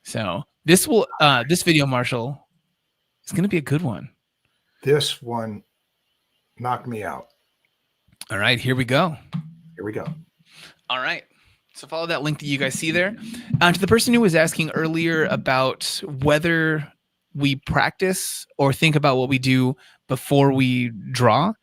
So this video, Marshall, is going to be a good one. This one knocked me out. All right, here we go. Here we we go. All right. So follow that link that you guys see there. To the person who was asking earlier about whether we practice or think about what we do before we draw,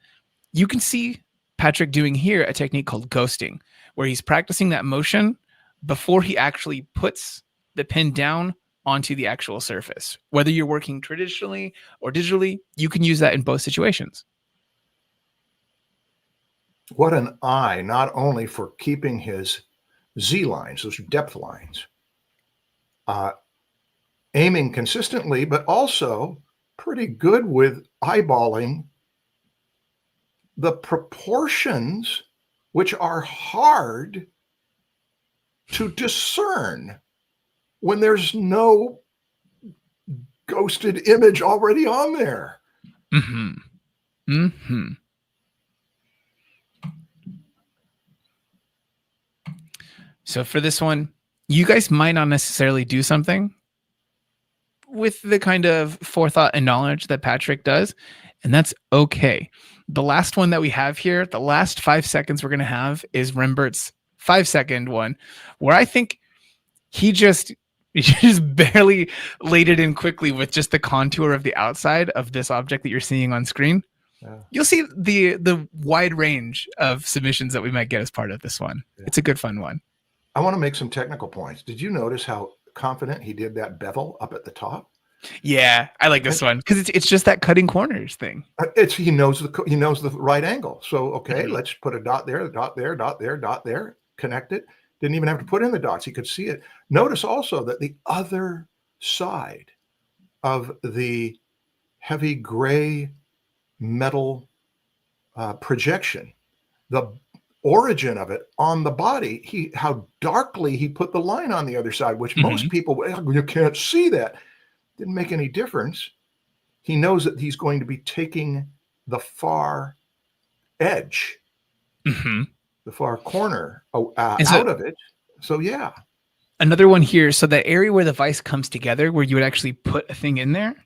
you can see Patrick doing here a technique called ghosting, where he's practicing that motion before he actually puts the pen down onto the actual surface. Whether you're working traditionally or digitally, you can use that in both situations. What an eye, not only for keeping his Z lines, those are depth lines, aiming consistently, but also pretty good with eyeballing the proportions, which are hard to discern when there's no ghosted image already on there. Mm-hmm. Mm-hmm. So for this one, you guys might not necessarily do something with the kind of forethought and knowledge that Patrick does, and that's okay. The last one that we have here, the last 5 seconds we're going to have is Rembert's 5-second one, where I think he just barely laid it in quickly with just the contour of the outside of this object that you're seeing on screen. Yeah. You'll see the wide range of submissions that we might get as part of this one. Yeah. It's a good fun one. I want to make some technical points. Did you notice how confident he did that bevel up at the top? Yeah, I like this one because it's just that cutting corners thing. He knows the right angle. So okay, let's put a dot there, dot there, dot there, dot there. Connect it. Didn't even have to put in the dots. He could see it. Notice also that the other side of the heavy gray metal projection, the origin of it on the body, how darkly he put the line on the other side, which most people, you can't see that. Didn't make any difference. He knows that he's going to be taking the far edge, the far corner out of it. So yeah. Another one here. So the area where the vise comes together, where you would actually put a thing in there,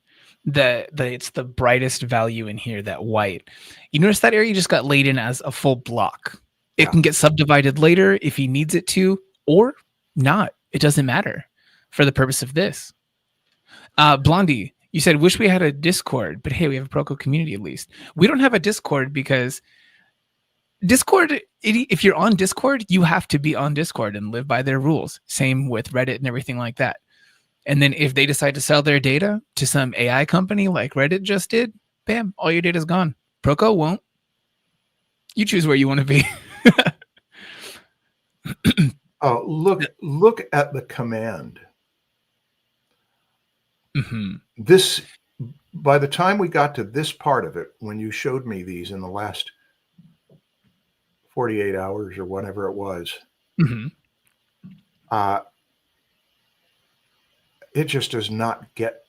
it's the brightest value in here, that white. You notice that area just got laid in as a full block. It can get subdivided later if he needs it to, or not. It doesn't matter for the purpose of this. Blondie, you said, wish we had a Discord, but hey, we have a Proko community at least. We don't have a Discord because Discord, if you're on Discord, you have to be on Discord and live by their rules. Same with Reddit and everything like that. And then if they decide to sell their data to some AI company like Reddit just did, bam, all your data's gone. Proko won't. You choose where you want to be. Oh, look at the command. This, by the time we got to this part of it, when you showed me these in the last 48 hours or whatever it was, it just does not get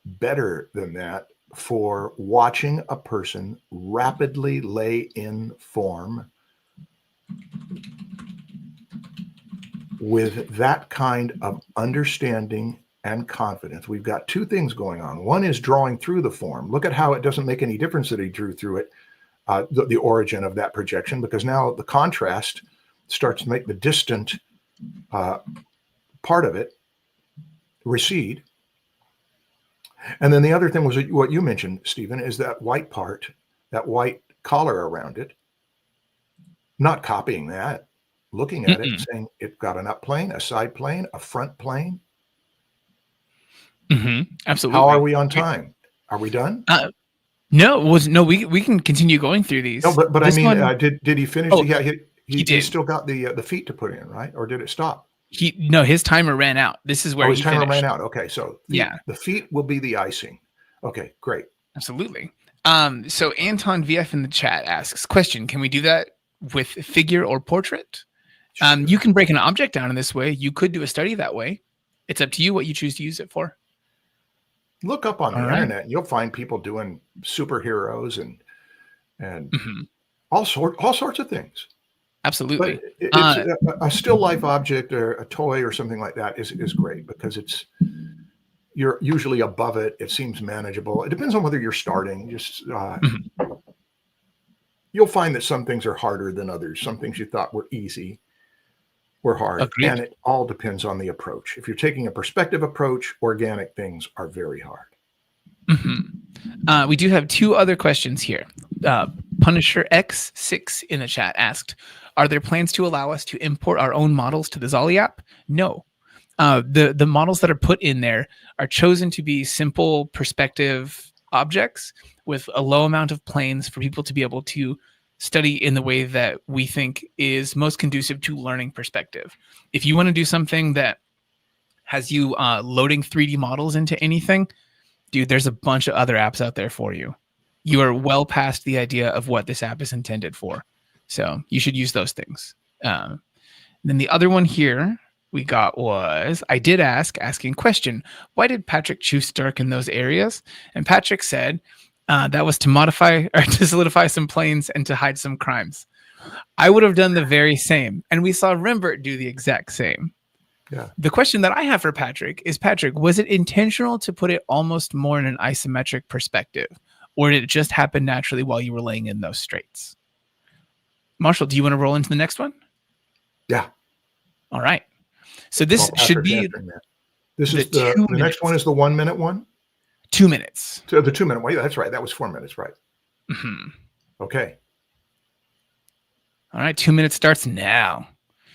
better than that for watching a person rapidly lay in form with that kind of understanding and confidence. We've got two things going on. One is drawing through the form. Look at how it doesn't make any difference that he drew through it, the origin of that projection, because now the contrast starts to make the distant part of it recede. And then the other thing was what you mentioned, Stephen, is that white part, that white collar around it, not copying that, looking at it and saying it got an up plane, a side plane, a front plane. Absolutely. How are we on time? Are we done? No, we can continue going through these. No, but I mean, did he finish? Oh, yeah, he did. He still got the feet to put in, right? Or did it stop? His timer ran out. This is where his timer ran out. Okay, so the feet will be the icing. Okay, great. Absolutely. So Anton VF in the chat asks, question, can we do that with figure or portrait? Sure. You can break an object down in this way. You could do a study that way. It's up to you what you choose to use it for. Look up on the internet and you'll find people doing superheroes and all sorts of things. Absolutely. But it's a still life object or a toy or something like that is great because you're usually above it. It seems manageable. It depends on whether you're starting. Just you'll find that some things are harder than others. Some things you thought were easy were hard. Agreed. And it all depends on the approach. If you're taking a perspective approach, organic things are very hard. We do have 2 other questions here. Punisher X6 in the chat asked, are there plans to allow us to import our own models to the Zolly app? No. The models that are put in there are chosen to be simple perspective objects with a low amount of planes for people to be able to study in the way that we think is most conducive to learning perspective. If you want to do something that has you loading 3D models into anything, dude, there's a bunch of other apps out there for you. You are well past the idea of what this app is intended for. So you should use those things. Then the other one here we got was, I did asking question, why did Patrick choose to darken those areas? And Patrick said that was to modify or to solidify some planes and to hide some crimes. I would have done the very same. And we saw Rembert do the exact same. Yeah. The question that I have for Patrick is, Patrick, was it intentional to put it almost more in an isometric perspective? Or did it just happen naturally while you were laying in those straights? Marshall, do you want to roll into the next one? Yeah. All right. So this should be this is the next one is the 1 minute one. 2 minutes. So the 2 minute one. Yeah, that's right. That was 4 minutes, right? Okay. All right. 2 minutes starts now.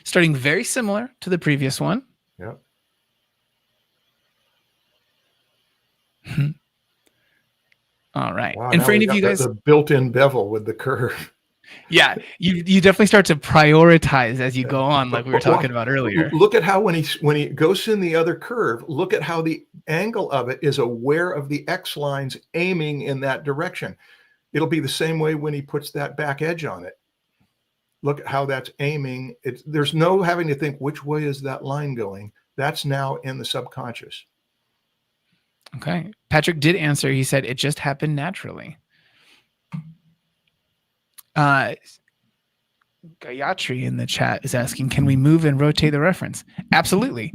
Starting very similar to the previous one. Yep. All right. Wow, and for any of you guys, the built-in bevel with the curve. Yeah, you definitely start to prioritize as you go on, like we were talking about earlier. Look at how when he goes in the other curve, look at how the angle of it is aware of the X lines aiming in that direction. It'll be the same way when he puts that back edge on it. Look at how that's aiming. There's no having to think which way is that line going. That's now in the subconscious. Okay. Patrick did answer. He said it just happened naturally. Gayatri in the chat is asking, can we move and rotate the reference? Absolutely.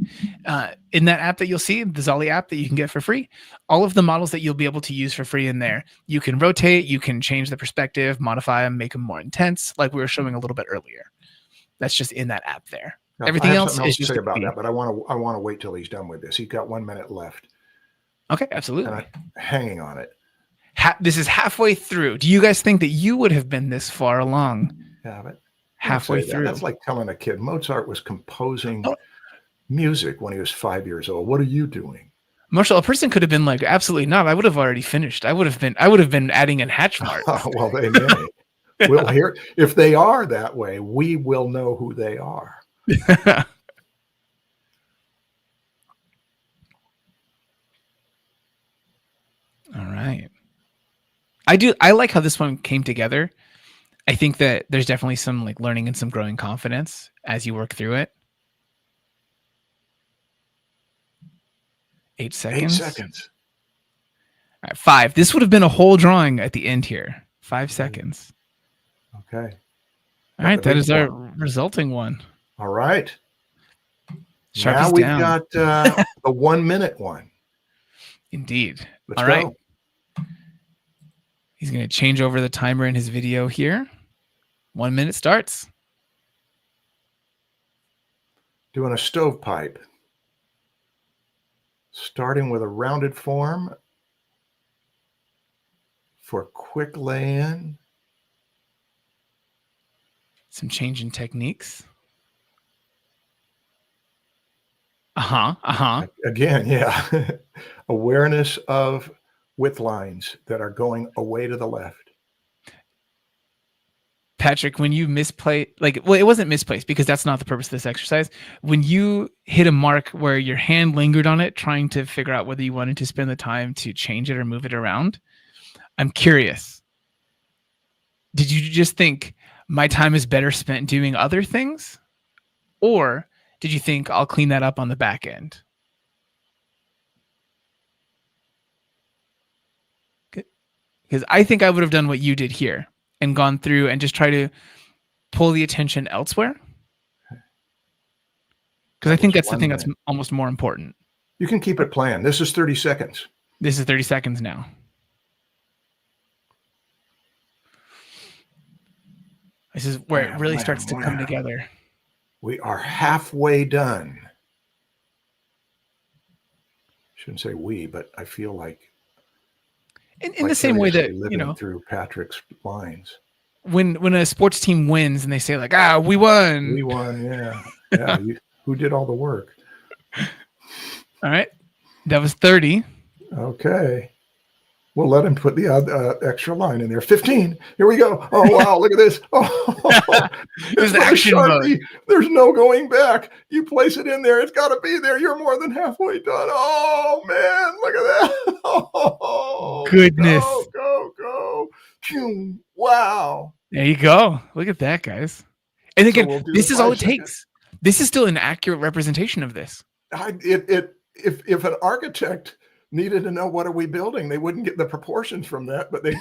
In that app that you'll see, the Zolly app that you can get for free, all of the models that you'll be able to use for free in there, you can rotate, you can change the perspective, modify them, make them more intense, like we were showing a little bit earlier. That's just in that app there. Now, everything else is to just say about that, but I want to wait till he's done with this. He's got 1 minute left. Okay, absolutely. And I'm hanging on it. This is halfway through. Do you guys think that you would have been this far along? Yeah, but halfway through. That's like telling a kid Mozart was composing music when he was 5 years old. What are you doing? Marshall, a person could have been like, absolutely not. I would have already finished. I would have been adding in hatch marks. Well, they may. We'll hear if they are that way, we will know who they are. All right. I like how this one came together. I think that there's definitely some like learning and some growing confidence as you work through it. 8 seconds. 8 seconds. All right, 5. This would have been a whole drawing at the end here. 5 seconds. Okay. All right, that is our resulting one. All right. Sharpie's now we've down. got the 1 minute one. Indeed. Let's All go. right. He's going to change over the timer in his video here. 1 minute starts. Doing a stovepipe. Starting with a rounded form for quick lay-in. Some change in techniques. Again, yeah. Awareness of width lines that are going away to the left. Patrick, when you misplay, it wasn't misplaced because that's not the purpose of this exercise. When you hit a mark where your hand lingered on it, trying to figure out whether you wanted to spend the time to change it or move it around, I'm curious. Did you just think my time is better spent doing other things? Or did you think I'll clean that up on the back end? Because I think I would have done what you did here and gone through and just try to pull the attention elsewhere. Because I think that's the thing that's almost more important. You can keep it planned. This is 30 seconds. This is 30 seconds now. This is where it really starts to come together. We are halfway done. Shouldn't say we, but I feel like in the same way that, living through Patrick's lines. When a sports team wins and they say like, we won. We won, yeah. Yeah. Who did all the work? All right. That was 30. Okay. We'll let him put the extra line in there. 15. Here we go. Oh, wow. Look at this. Oh, it's action mode. There's no going back. You place it in there. It's got to be there. You're more than halfway done. Oh, man. Look at that. Oh, goodness. Go. Wow. There you go. Look at that, guys. And again, this is all it takes. This is still an accurate representation of this. If an architect needed to know what are we building, they wouldn't get the proportions from that, but they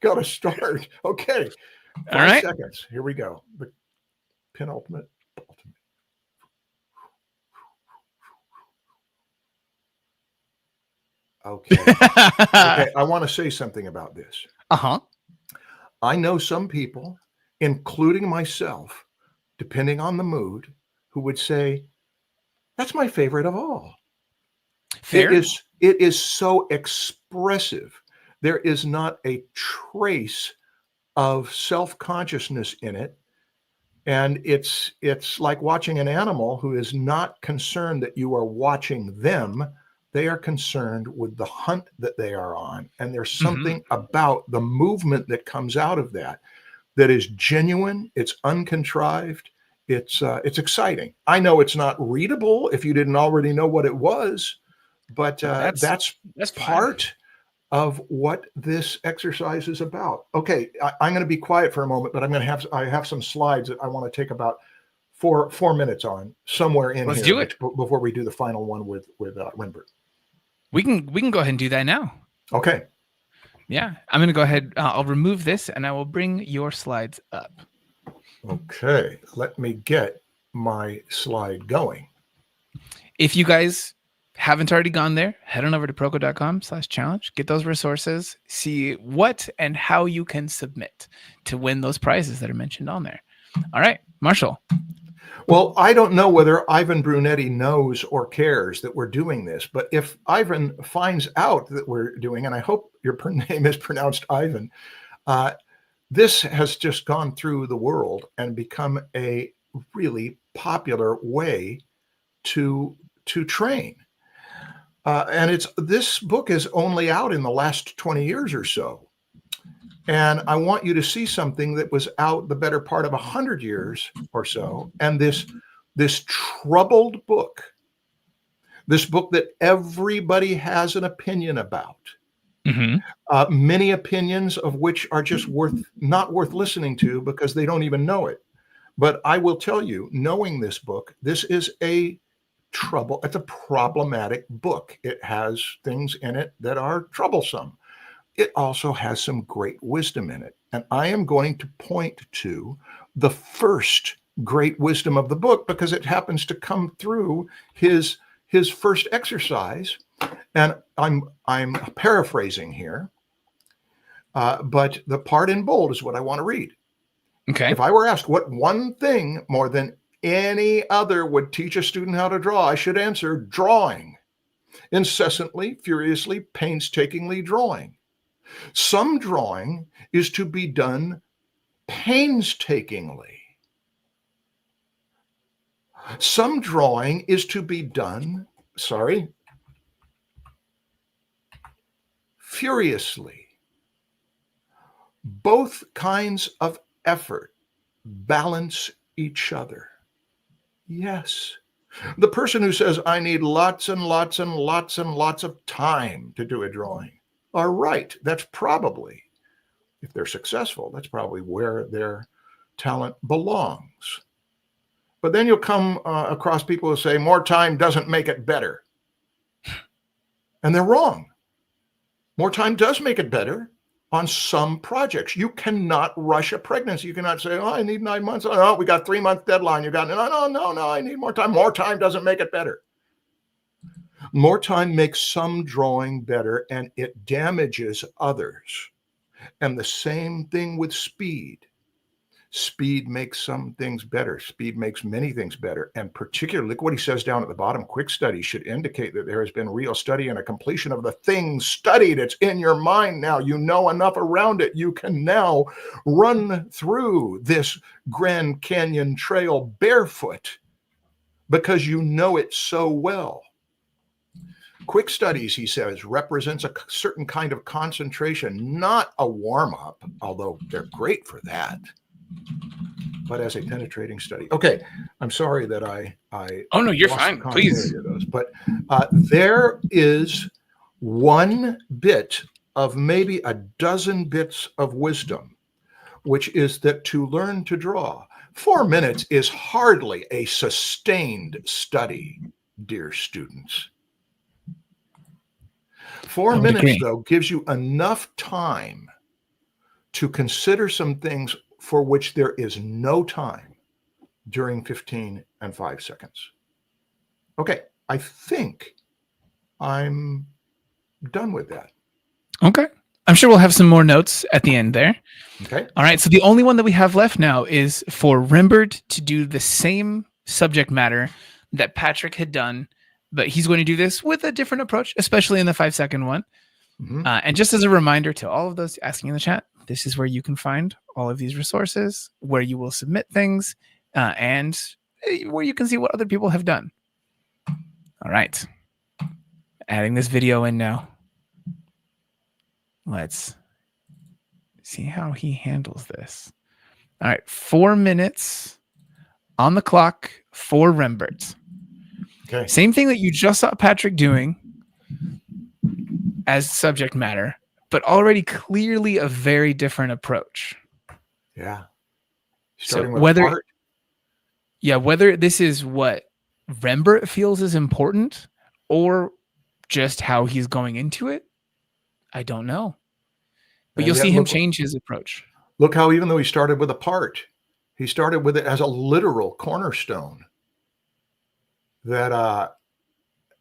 got to start. Okay. 5 seconds. Here we go. The penultimate. Okay. Okay. I want to say something about this. I know some people, including myself, depending on the mood, who would say, that's my favorite of all. Fair. It is so expressive. There is not a trace of self-consciousness in it. And it's like watching an animal who is not concerned that you are watching them. They are concerned with the hunt that they are on. And there's something about the movement that comes out of that is genuine. It's uncontrived. It's exciting. I know it's not readable if you didn't already know what it was, but that's part of what this exercise is about. Okay, I'm going to be quiet for a moment, but I have some slides that I want to take about four minutes on somewhere in Let's here do it. before we do the final one with Renbert. We can go ahead and do that now. Okay. Yeah, I'm going to go ahead. I'll remove this and I will bring your slides up. Okay, let me get my slide going. If you guys haven't already gone there, head on over to proko.com/challenge, get those resources, see what and how you can submit to win those prizes that are mentioned on there. All right, Marshall. Well, I don't know whether Ivan Brunetti knows or cares that we're doing this, but if Ivan finds out that we're doing, and I hope your name is pronounced Ivan, this has just gone through the world and become a really popular way to train. And this book is only out in the last 20 years or so. And I want you to see something that was out the better part of 100 years or so. And this troubled book, this book that everybody has an opinion about. Many opinions of which are just not worth listening to because they don't even know it. But I will tell you, knowing this book, this is it's a problematic book. It has things in it that are troublesome. It also has some great wisdom in it. And I am going to point to the first great wisdom of the book because it happens to come through his first exercise. And I'm paraphrasing here, but the part in bold is what I want to read. Okay. If I were asked what one thing more than any other would teach a student how to draw, I should answer drawing. Incessantly, furiously, painstakingly drawing. Some drawing is to be done painstakingly. Some drawing is to be done, furiously. Both kinds of effort balance each other. Yes. The person who says, I need lots and lots and lots and lots of time to do a drawing are right. That's probably, if they're successful, that's probably where their talent belongs. But then you'll come across people who say, more time doesn't make it better. And they're wrong. More time does make it better on some projects. You cannot rush a pregnancy. You cannot say, I need 9 months. Oh, no, we got 3 month deadline. You got, no, I need more time. More time doesn't make it better. More time makes some drawing better and it damages others. And the same thing with speed. Speed makes some things better. Speed makes many things better. And particularly, look what he says down at the bottom. Quick study should indicate that there has been real study and a completion of the thing studied. It's in your mind now. You know enough around it. You can now run through this Grand Canyon Trail barefoot because you know it so well. Quick studies, he says, represents a certain kind of concentration, not a warm-up, although they're great for that, but as a penetrating study. Okay, I'm sorry that I Oh no, you're lost fine. the continuity Please. of those, but there is one bit of maybe a dozen bits of wisdom, which is that to learn to draw, 4 minutes is hardly a sustained study, dear students. 4 minutes, though, gives you enough time to consider some things for which there is no time during 15 and 5 seconds. Okay, I think I'm done with that. Okay. I'm sure we'll have some more notes at the end there. Okay. All right. So the only one that we have left now is for Rembert to do the same subject matter that Patrick had done, but he's going to do this with a different approach, especially in the 5-second one. Mm-hmm. And just as a reminder to all of those asking in the chat, this is where you can find all of these resources, where you will submit things, and where you can see what other people have done. All right. Adding this video in now. Let's see how he handles this. All right. 4 minutes on the clock for Rembert. Okay. Same thing that you just saw Patrick doing as subject matter, but already clearly a very different approach. Yeah. So whether this is what Rembert feels is important or just how he's going into it, I don't know. But you'll see him change his approach. Look how even though he started with a part, he started with it as a literal cornerstone. That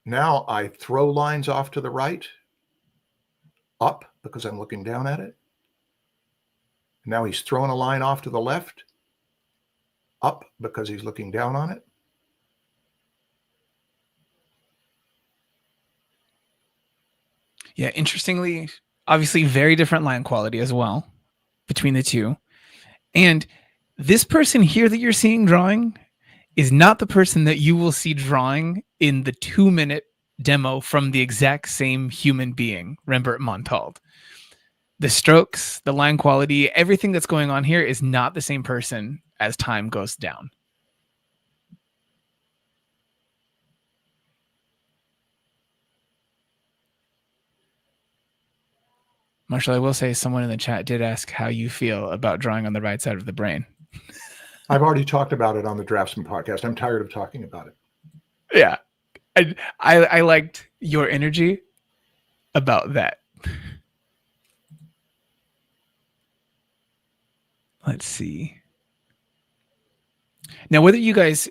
now I throw lines off to the right, up because I'm looking down at it. Now he's throwing a line off to the left, up because he's looking down on it. Yeah, interestingly, obviously very different line quality as well between the two. And this person here that you're seeing drawing is not the person that you will see drawing in the 2-minute demo from the exact same human being, Rembert Montalde. The strokes, the line quality, everything that's going on here is not the same person as time goes down. Marshall, I will say someone in the chat did ask how you feel about drawing on the right side of the brain. I've already talked about it on the Draftsman podcast. I'm tired of talking about it. Yeah. I liked your energy about that. Let's see. Now, whether you guys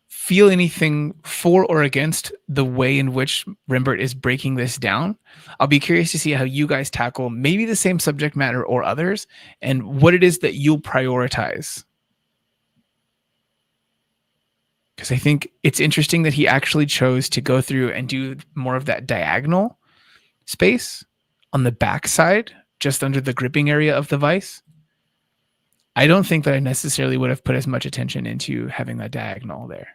feel anything for or against the way in which Rembert is breaking this down, I'll be curious to see how you guys tackle maybe the same subject matter or others and what it is that you'll prioritize. Because I think it's interesting that he actually chose to go through and do more of that diagonal space on the backside, just under the gripping area of the vise. I don't think that I necessarily would have put as much attention into having that diagonal there.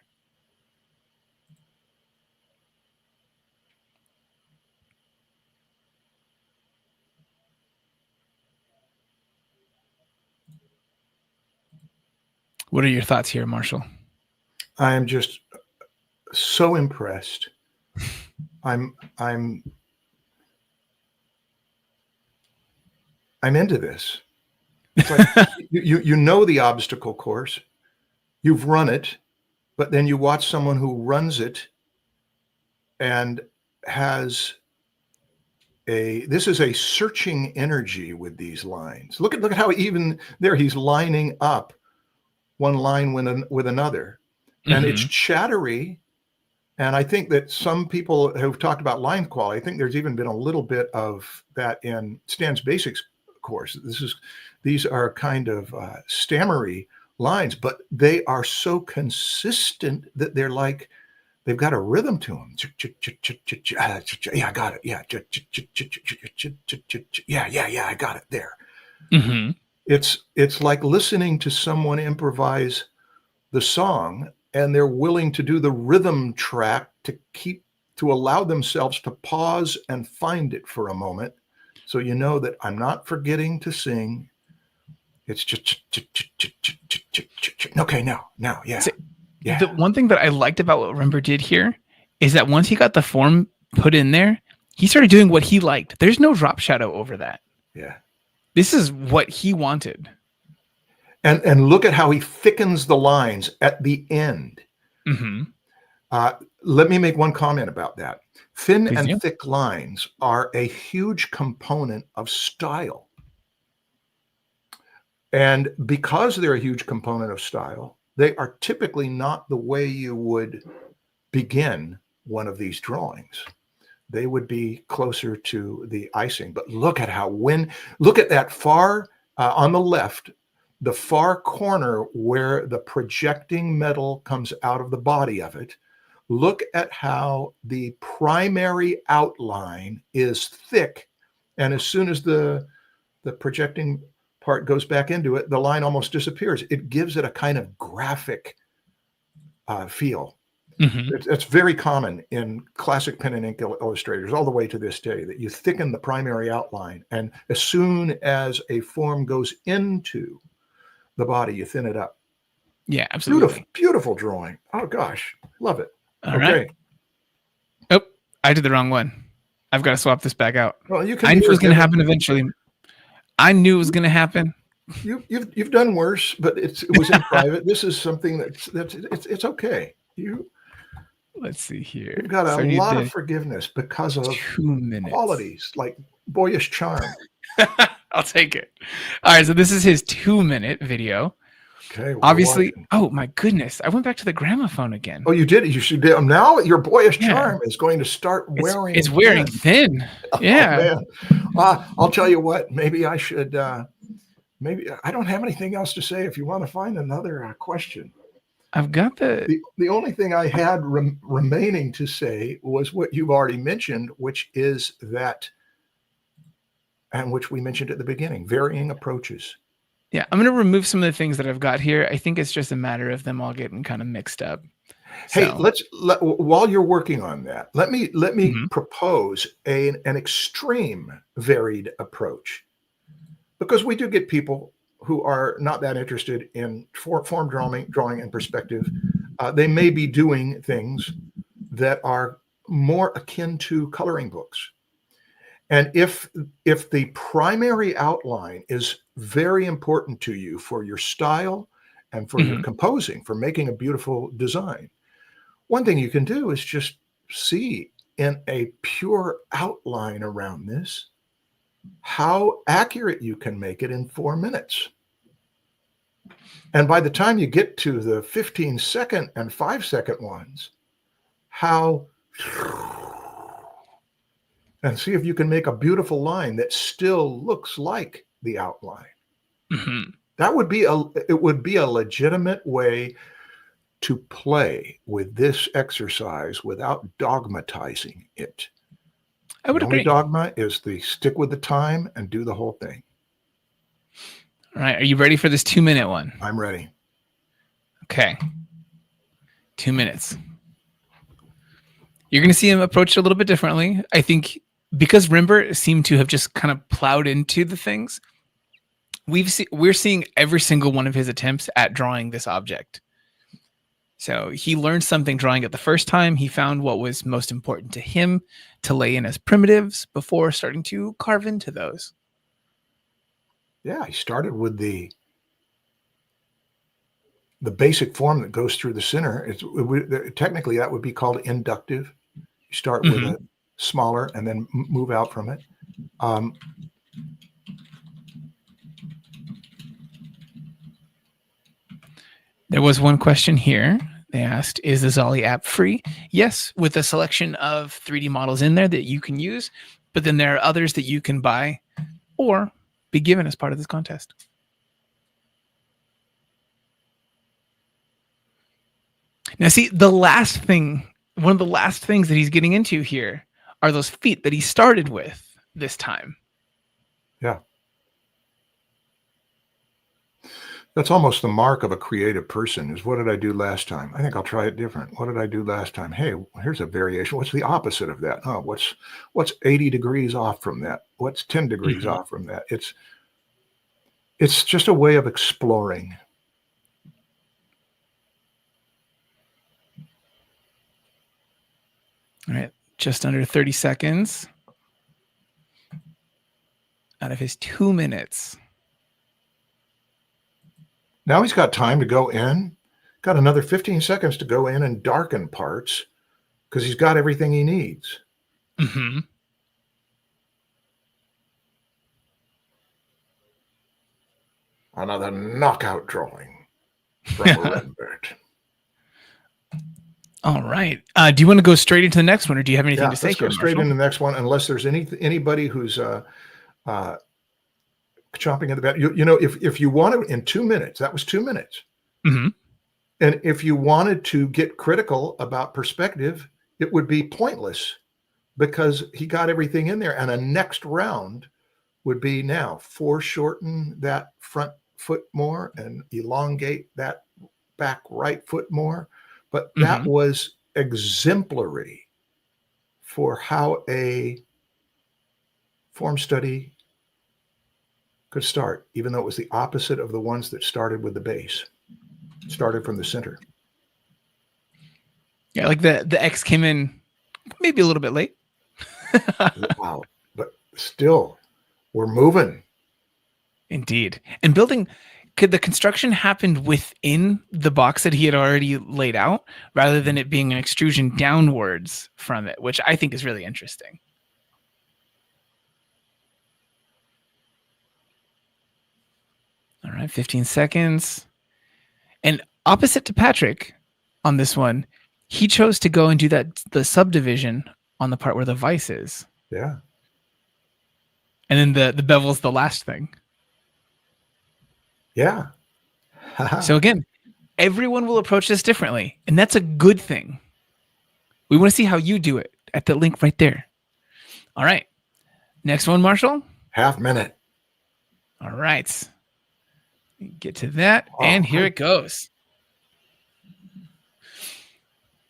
What are your thoughts here, Marshall? I am just so impressed. I'm into this. It's like you know the obstacle course, you've run it, but then you watch someone who runs it and has this is a searching energy with these lines. Look at how even there he's lining up one line with another, and it's chattery. And I think that some people have talked about line quality. I think there's even been a little bit of that in Stan's Basics course. These are kind of stammery lines, but they are so consistent that they're like, they've got a rhythm to them. Yeah, I got it. Yeah. Yeah, I got it there. Mm-hmm. It's like listening to someone improvise the song, and they're willing to do the rhythm track to allow themselves to pause and find it for a moment. So you know that I'm not forgetting to sing. It's just okay, now, yeah. So, the one thing that I liked about what Rember did here is that once he got the form put in there, he started doing what he liked. There's no drop shadow over that. Yeah. This is what he wanted. And look at how he thickens the lines at the end. Mm-hmm. Let me make one comment about that. Thin Please and do. thick lines are a huge component of style. And because they're a huge component of style, they are typically not the way you would begin one of these drawings. They would be closer to the icing. But look at look at that far on the left, the far corner where the projecting metal comes out of the body of it. Look at how the primary outline is thick. And as soon as the projecting part goes back into it, the line almost disappears. It gives it a kind of graphic feel. Mm-hmm. It's very common in classic pen and ink illustrators all the way to this day that you thicken the primary outline. And as soon as a form goes into the body, you thin it up. Yeah, absolutely. Beautiful drawing. Oh, gosh. Love it. All right. Oh, I did the wrong one. I've got to swap this back out. Well, I knew it was going to happen eventually. I knew it was going to happen. You've done worse, but it was in private. This is something it's okay. Let's see here. You've got a lot of forgiveness because of 2 minutes. Qualities like boyish charm. I'll take it. All right, so this is his 2-minute video. Okay. Obviously, oh my goodness, I went back to the gramophone again. Oh, you did? You should do. Now your boyish charm is going to start wearing. It's wearing thin. Yeah. Oh, man. I'll tell you what. Maybe I should. Maybe I don't have anything else to say. If you want to find another question, I've got the only thing I had remaining to say was what you've already mentioned, which is that, and which we mentioned at the beginning, varying approaches. Yeah, I'm going to remove some of the things that I've got here. I think it's just a matter of them all getting kind of mixed up. Hey, while you're working on that, let me propose an extreme varied approach, because we do get people who are not that interested in form drawing and perspective. They may be doing things that are more akin to coloring books. And if the primary outline is very important to you for your style and for your composing, for making a beautiful design, one thing you can do is just see in a pure outline around this how accurate you can make it in 4 minutes. And by the time you get to the 15-second and 5-second ones, and see if you can make a beautiful line that still looks like the outline. Mm-hmm. That would be a legitimate way to play with this exercise without dogmatizing it. I would agree. The only dogma is the stick with the time and do the whole thing. All right. Are you ready for this 2-minute one? I'm ready. Okay. 2 minutes. You're going to see him approach it a little bit differently. I think because Rember seemed to have just kind of plowed into the things, we're seeing every single one of his attempts at drawing this object. So he learned something drawing it the first time. He found what was most important to him to lay in as primitives before starting to carve into those. Yeah, he started with the basic form that goes through the center. Technically, that would be called inductive. You start with a smaller and then move out from it. There was one question here. They asked, is the Zolly app free? Yes, with a selection of 3D models in there that you can use, but then there are others that you can buy or be given as part of this contest. Now, see, the last thing, one of the last things that he's getting into here are those feet that he started with this time. Yeah. That's almost the mark of a creative person is, what did I do last time? I think I'll try it different. What did I do last time? Hey, here's a variation. What's the opposite of that? Oh, what's 80 degrees off from that? What's 10 degrees off from that? It's just a way of exploring. All right, just under 30 seconds out of his 2 minutes. Now he's got time to go in, got another 15 seconds to go in and darken parts because he's got everything he needs. Mm-hmm. Another knockout drawing from Redbird. All right. Do you want to go straight into the next one, or do you have anything to say? Let's go straight into the next one, unless there's anybody who's chomping at the bit. You know, if you want to, in 2 minutes, that was 2 minutes. Mm-hmm. And if you wanted to get critical about perspective, it would be pointless because he got everything in there. And a next round would be now foreshorten that front foot more and elongate that back right foot more. But that was exemplary for how a form study could start, even though it was the opposite of the ones that started with the base, started from the center. Yeah, like the X came in maybe a little bit late. Wow. But still, we're moving. Indeed. And building, could the construction happen within the box that he had already laid out rather than it being an extrusion downwards from it, which I think is really interesting. All right, 15 seconds. And opposite to Patrick on this one, he chose to go and do the subdivision on the part where the vise is. Yeah. And then the bevel's the last thing. Yeah. So again, everyone will approach this differently, and that's a good thing. We want to see how you do it at the link right there. All right. Next one, Marshall. Half minute. All right. Get to that, and here it goes.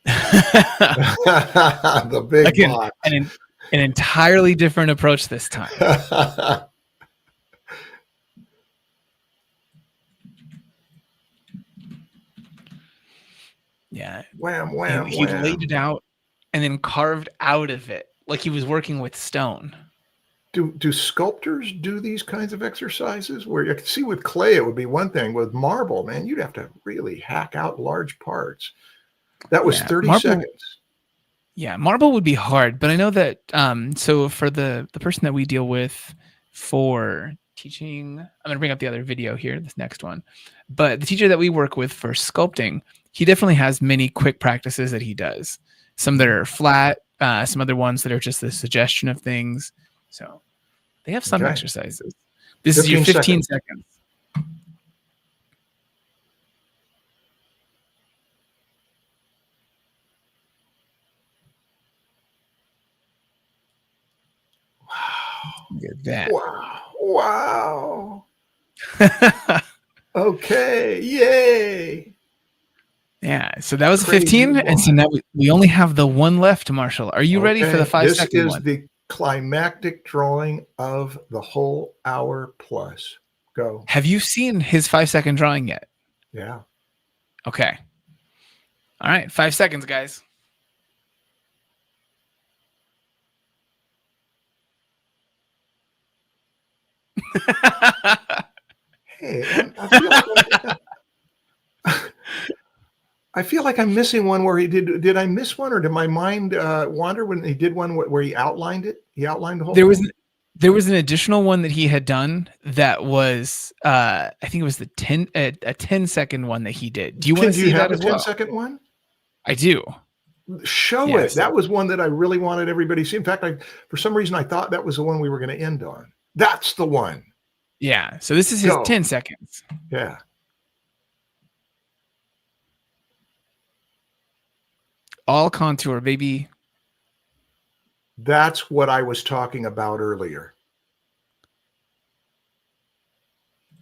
The big again, box. An entirely different approach this time. Yeah. Wham, wham, He wham. laid it out and then carved out of it like he was working with stone. Do sculptors do these kinds of exercises where you can see with clay, it would be one thing. With marble, man, you'd have to really hack out large parts. That was 30 seconds. Yeah, marble would be hard, but I know that so for the person that we deal with for teaching, I'm going to bring up the other video here, this next one. But the teacher that we work with for sculpting, he definitely has many quick practices that he does. Some that are flat, some other ones that are just the suggestion of things. So they have some exercises. This is your 15 seconds. Wow. Look at that. Wow. Okay. Yay. Yeah. So that was 15. And so now we only have the one left, Marshall. Are you ready for the 5-second one? This is the climactic drawing of the whole hour plus. Go. Have you seen his 5-second drawing yet? Yeah. Okay. All right. 5 seconds, guys. Hey, I feel like I'm missing one where he did I miss one, or did my mind wander when he did one where he outlined it? He outlined the whole thing? There was an additional one that he had done that was I think it was the 10-second one that he did. Do you want to see that as well? 10-second one? I do. Show it. That was one that I really wanted everybody to see. In fact, for some reason I thought that was the one we were going to end on. That's the one. Yeah. So this is his 10 seconds. Yeah. All contour, baby. That's what I was talking about earlier.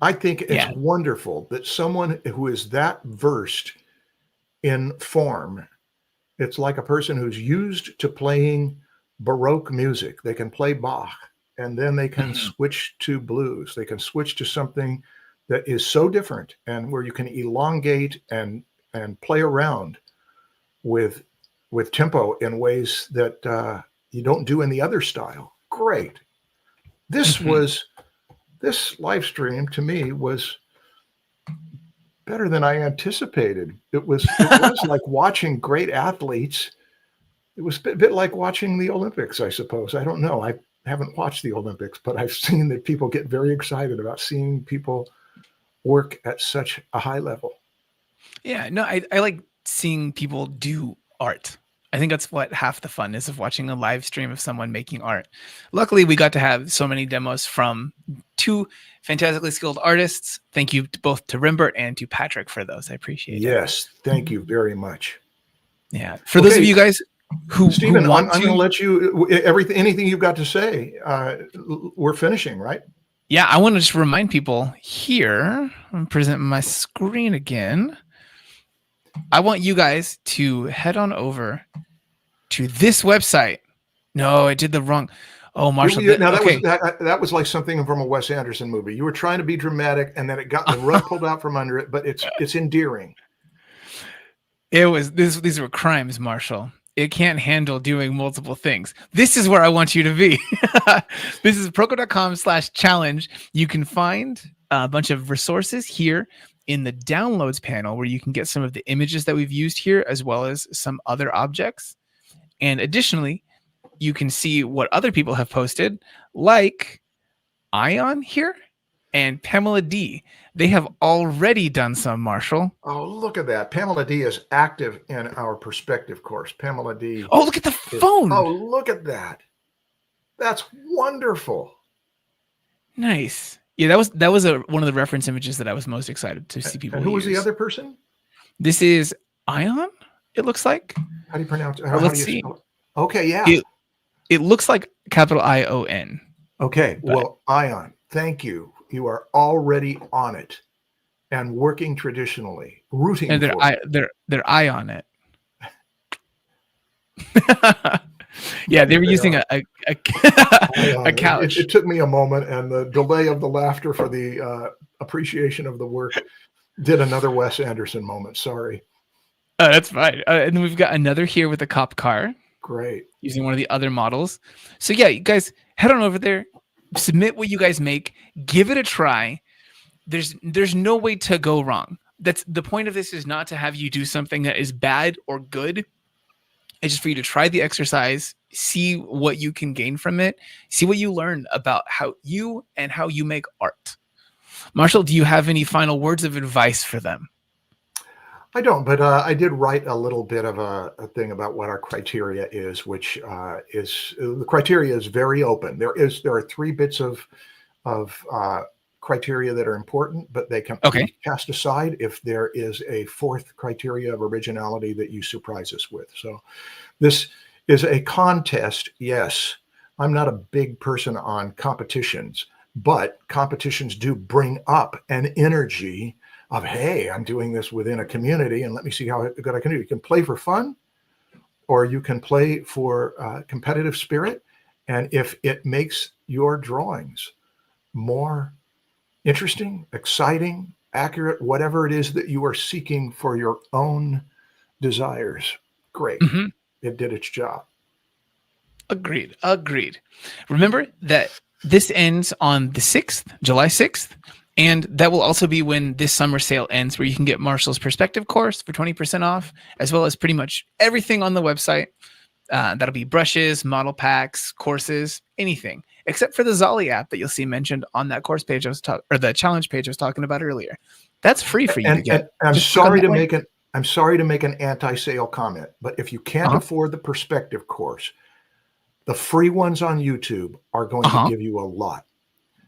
I think it's wonderful that someone who is that versed in form, it's like a person who's used to playing Baroque music. They can play Bach, and then they can switch to blues. They can switch to something that is so different, and where you can elongate and play around with tempo in ways that you don't do in the other style. Great. This live stream to me was better than I anticipated. It was like watching great athletes. It was a bit like watching the Olympics, I suppose. I don't know. I haven't watched the Olympics, but I've seen that people get very excited about seeing people work at such a high level. Yeah, no, I like seeing people do art. I think that's what half the fun is of watching a live stream of someone making art. Luckily, we got to have so many demos from 2 fantastically skilled artists. Thank you both to Rimbert and to Patrick for those. I appreciate it. Yes, thank you very much. Yeah, for those of you guys who Stephen, want I'm going to let you anything you've got to say. We're finishing, right? Yeah, I want to just remind people here. I'm presenting my screen again. I want you guys to head on over to this website. No, I did the wrong. Oh, Marshall. That was like something from a Wes Anderson movie. You were trying to be dramatic, and then it got the rug pulled out from under it. But it's endearing. It was these were crimes, Marshall. It can't handle doing multiple things. This is where I want you to be. This is proko.com/challenge. You can find a bunch of resources here in the downloads panel where you can get some of the images that we've used here, as well as some other objects. And additionally, you can see what other people have posted, like Ion here and Pamela D. They have already done some, Marshall. Oh, look at that. Pamela D is active in our perspective course. Pamela D. Oh, look at the phone. Oh, look at that. That's wonderful. Nice. Yeah, that was one of the reference images that I was most excited to see people. And who was the other person? This is Ion, it looks like. How do you pronounce it? Let's see. Okay, yeah. It looks like capital I-O-N. Okay, well, Ion, thank you. You are already on it and working traditionally, rooting and they're eye on it. Yeah, they were using a couch. It took me a moment, and the delay of the laughter for the appreciation of the work did another Wes Anderson moment. Sorry. Oh, that's fine. And then we've got another here with a cop car. Great. Using one of the other models. So yeah, you guys head on over there, submit what you guys make, give it a try. There's no way to go wrong. That's the point of this, is not to have you do something that is bad or good. It's just for you to try the exercise, see what you can gain from it, see what you learn about how you make art. Marshall, do you have any final words of advice for them? I don't, but I did write a little bit of a thing about what our criteria is, which is the criteria is very open. There are 3 bits of criteria that are important, but they can be cast aside if there is a 4th criteria of originality that you surprise us with. So this is a contest. Yes, I'm not a big person on competitions, but competitions do bring up an energy of, hey, I'm doing this within a community, and let me see how good I can do. You can play for fun, or you can play for competitive spirit. And if it makes your drawings more interesting, exciting, accurate, whatever it is that you are seeking for your own desires, great. It did its job. Agreed. Remember that this ends on the 6th, July 6th. And that will also be when this summer sale ends, where you can get Marshall's Perspective course for 20% off, as well as pretty much everything on the website. That'll be brushes, model packs, courses, anything, except for the Zolly app that you'll see mentioned on that course page or the challenge page I was talking about earlier. That's free for you to get. I'm sorry to make an anti-sale comment, but if you can't afford the Perspective course, the free ones on YouTube are going to give you a lot.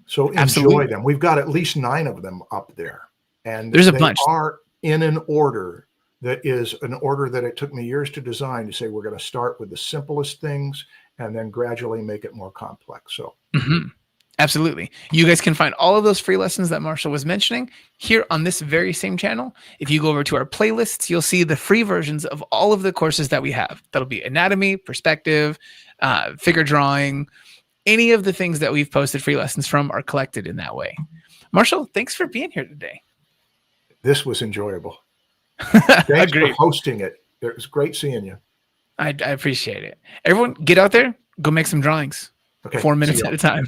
So enjoy them. We've got at least 9 of them up there, and there's a bunch. Are in an order that is an order that it took me years to design, to say we're going to start with the simplest things and then gradually make it more complex. So absolutely. You guys can find all of those free lessons that Marshall was mentioning here on this very same channel. If you go over to our playlists, you'll see the free versions of all of the courses that we have. That'll be anatomy, perspective, figure drawing. Any of the things that we've posted free lessons from are collected in that way. Marshall, thanks for being here today. This was enjoyable. Thanks for hosting it. It was great seeing you. I appreciate it. Everyone, get out there, go make some drawings. Okay, 4 minutes at a time.